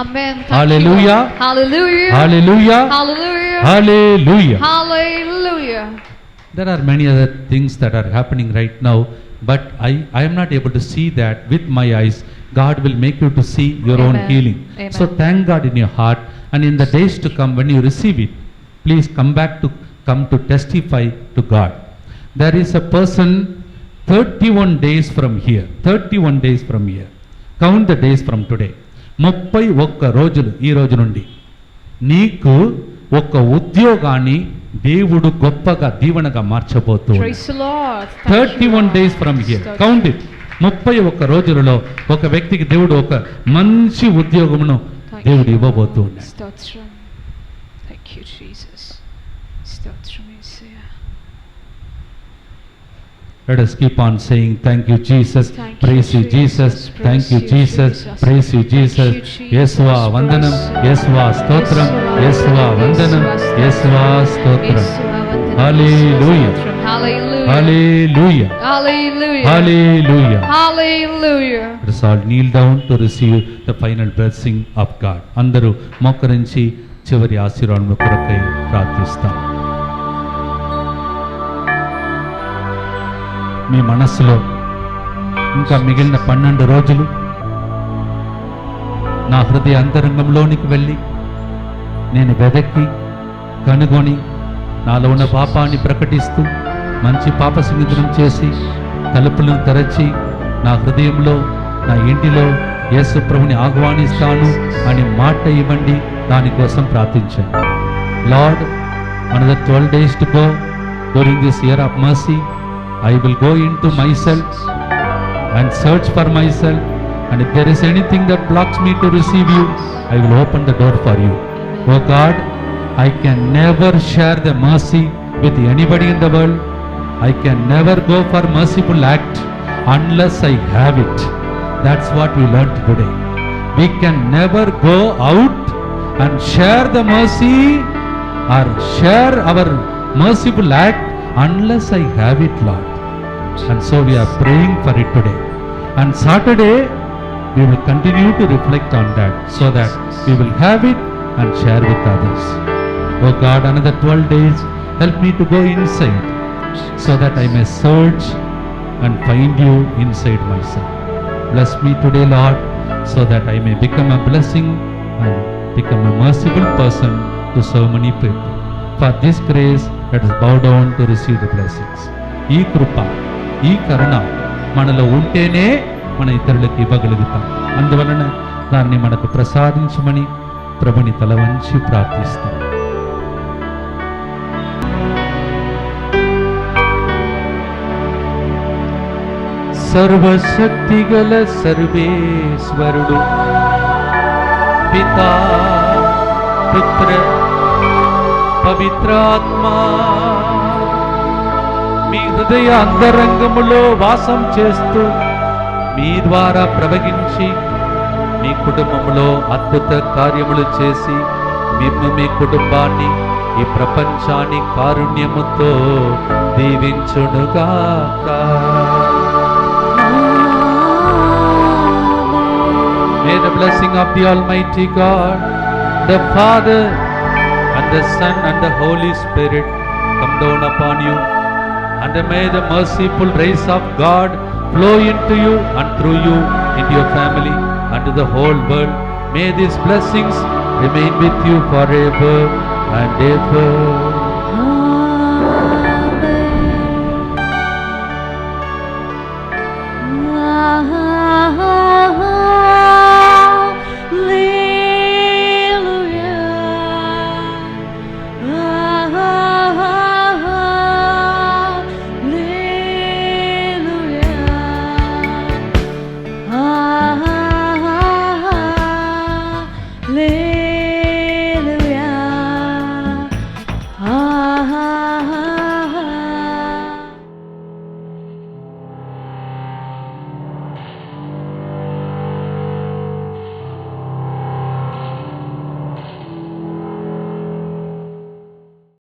హల్లెలూయా, hallelujah, hallelujah, hallelujah, hallelujah. hallelujah. There are many other things that are happening right now, but I am not able to see that with my eyes. God will make you to see your own Amen. healing. Amen. So thank God in your heart, and in the days to come when you receive it, please come to testify to God. There is a person 31 days from here. 31 days from here. Count the days from today. 31 రోజులు ఈ రోజు నుండి నీకు ఒక ఉద్యోగాన్ని దేవుడు గొప్పగా దీవెనగా మార్చబోతున్నాడు. Praise the Lord. 31 days from here. Count it. 31 రోజులలో ఒక వ్యక్తికి దేవుడు ఒక మంచి ఉద్యోగమును దేవుడు ఇవ్వబోతున్నాడు. స్తోత్రం. Thank you, Jesus. స్తోత్రం యేసయ్యా. Let us keep on saying, thank you, Jesus. Praise you, Jesus. Thank you, Jesus. Praise you, Jesus. Yeswa vandanam, Yeswa stotram, Yeswa vandanam, Yeswa stotram. Hallelujah. Hallelujah. Hallelujah. Hallelujah. Hallelujah. Hallelujah. Let us all kneel down to receive the final blessing of God. అందరూ మోకరించి చివరి ఆశీర్వాదం కొరకై ప్రార్థిస్తాం. మీ మనస్సులో ఇంకా మిగిలిన 12 రోజులు నా హృదయ అంతరంగంలోనికి వెళ్ళి నేను వెదక్కి కనుగొని నాలో ఉన్న పాపాన్ని ప్రకటిస్తూ మంచి పాప సంగీతం చేసి తలుపులను తెరచి నా హృదయంలో నా ఇంటిలో యేసు ప్రభుని ఆహ్వానిస్తాను అని మాట ఇవ్వండి. దానికోసం ప్రార్థించాను. Lord, another 12 days to go during this year of mercy. I will go into myself and search for myself, and if there is anything that blocks me to receive you, I will open the door for you. Oh God, I can never share the mercy with anybody in the world. I can never go for merciful act unless I have it. That's what we learned today. We can never go out and share the mercy or share our merciful act unless I have it, Lord. And so we are praying for it today. And Saturday we will continue to reflect on that so that we will have it and share with others. Oh God, another 12 days, help me to go inside so that I may search and find you inside myself. Bless me today, Lord, so that I may become a blessing and become a merciful person to so many people. For this grace, let us bow down to receive the blessings. ఈ కృప, ఈ కరుణ మనలో ఉంటేనే మన ఇతరులకు ఇవ్వగలుగుతాం. అందువలన దాన్ని మనకు ప్రసాదించమని ప్రభుని తల వంచి ప్రార్థిస్తాం. సర్వశక్తిగల సర్వేశ్వరుడు పితా పుత్ర పవిత్రాత్మా మీ హృదయ అంతరంగములో వాసం చేస్తూ మీ ద్వారా ప్రవహించి మీ కుటుంబంలో అద్భుత కార్యములు చేసి మిమ్ము మీ కుటుంబాన్ని ఈ ప్రపంచాన్ని కారుణ్యముతో దీవించునుగాక. May the blessing of the Almighty God, the Father and the Son and the Holy Spirit come down upon you, and may the merciful grace of God flow into you and through you into your family and to the whole world. May these blessings remain with you forever and ever.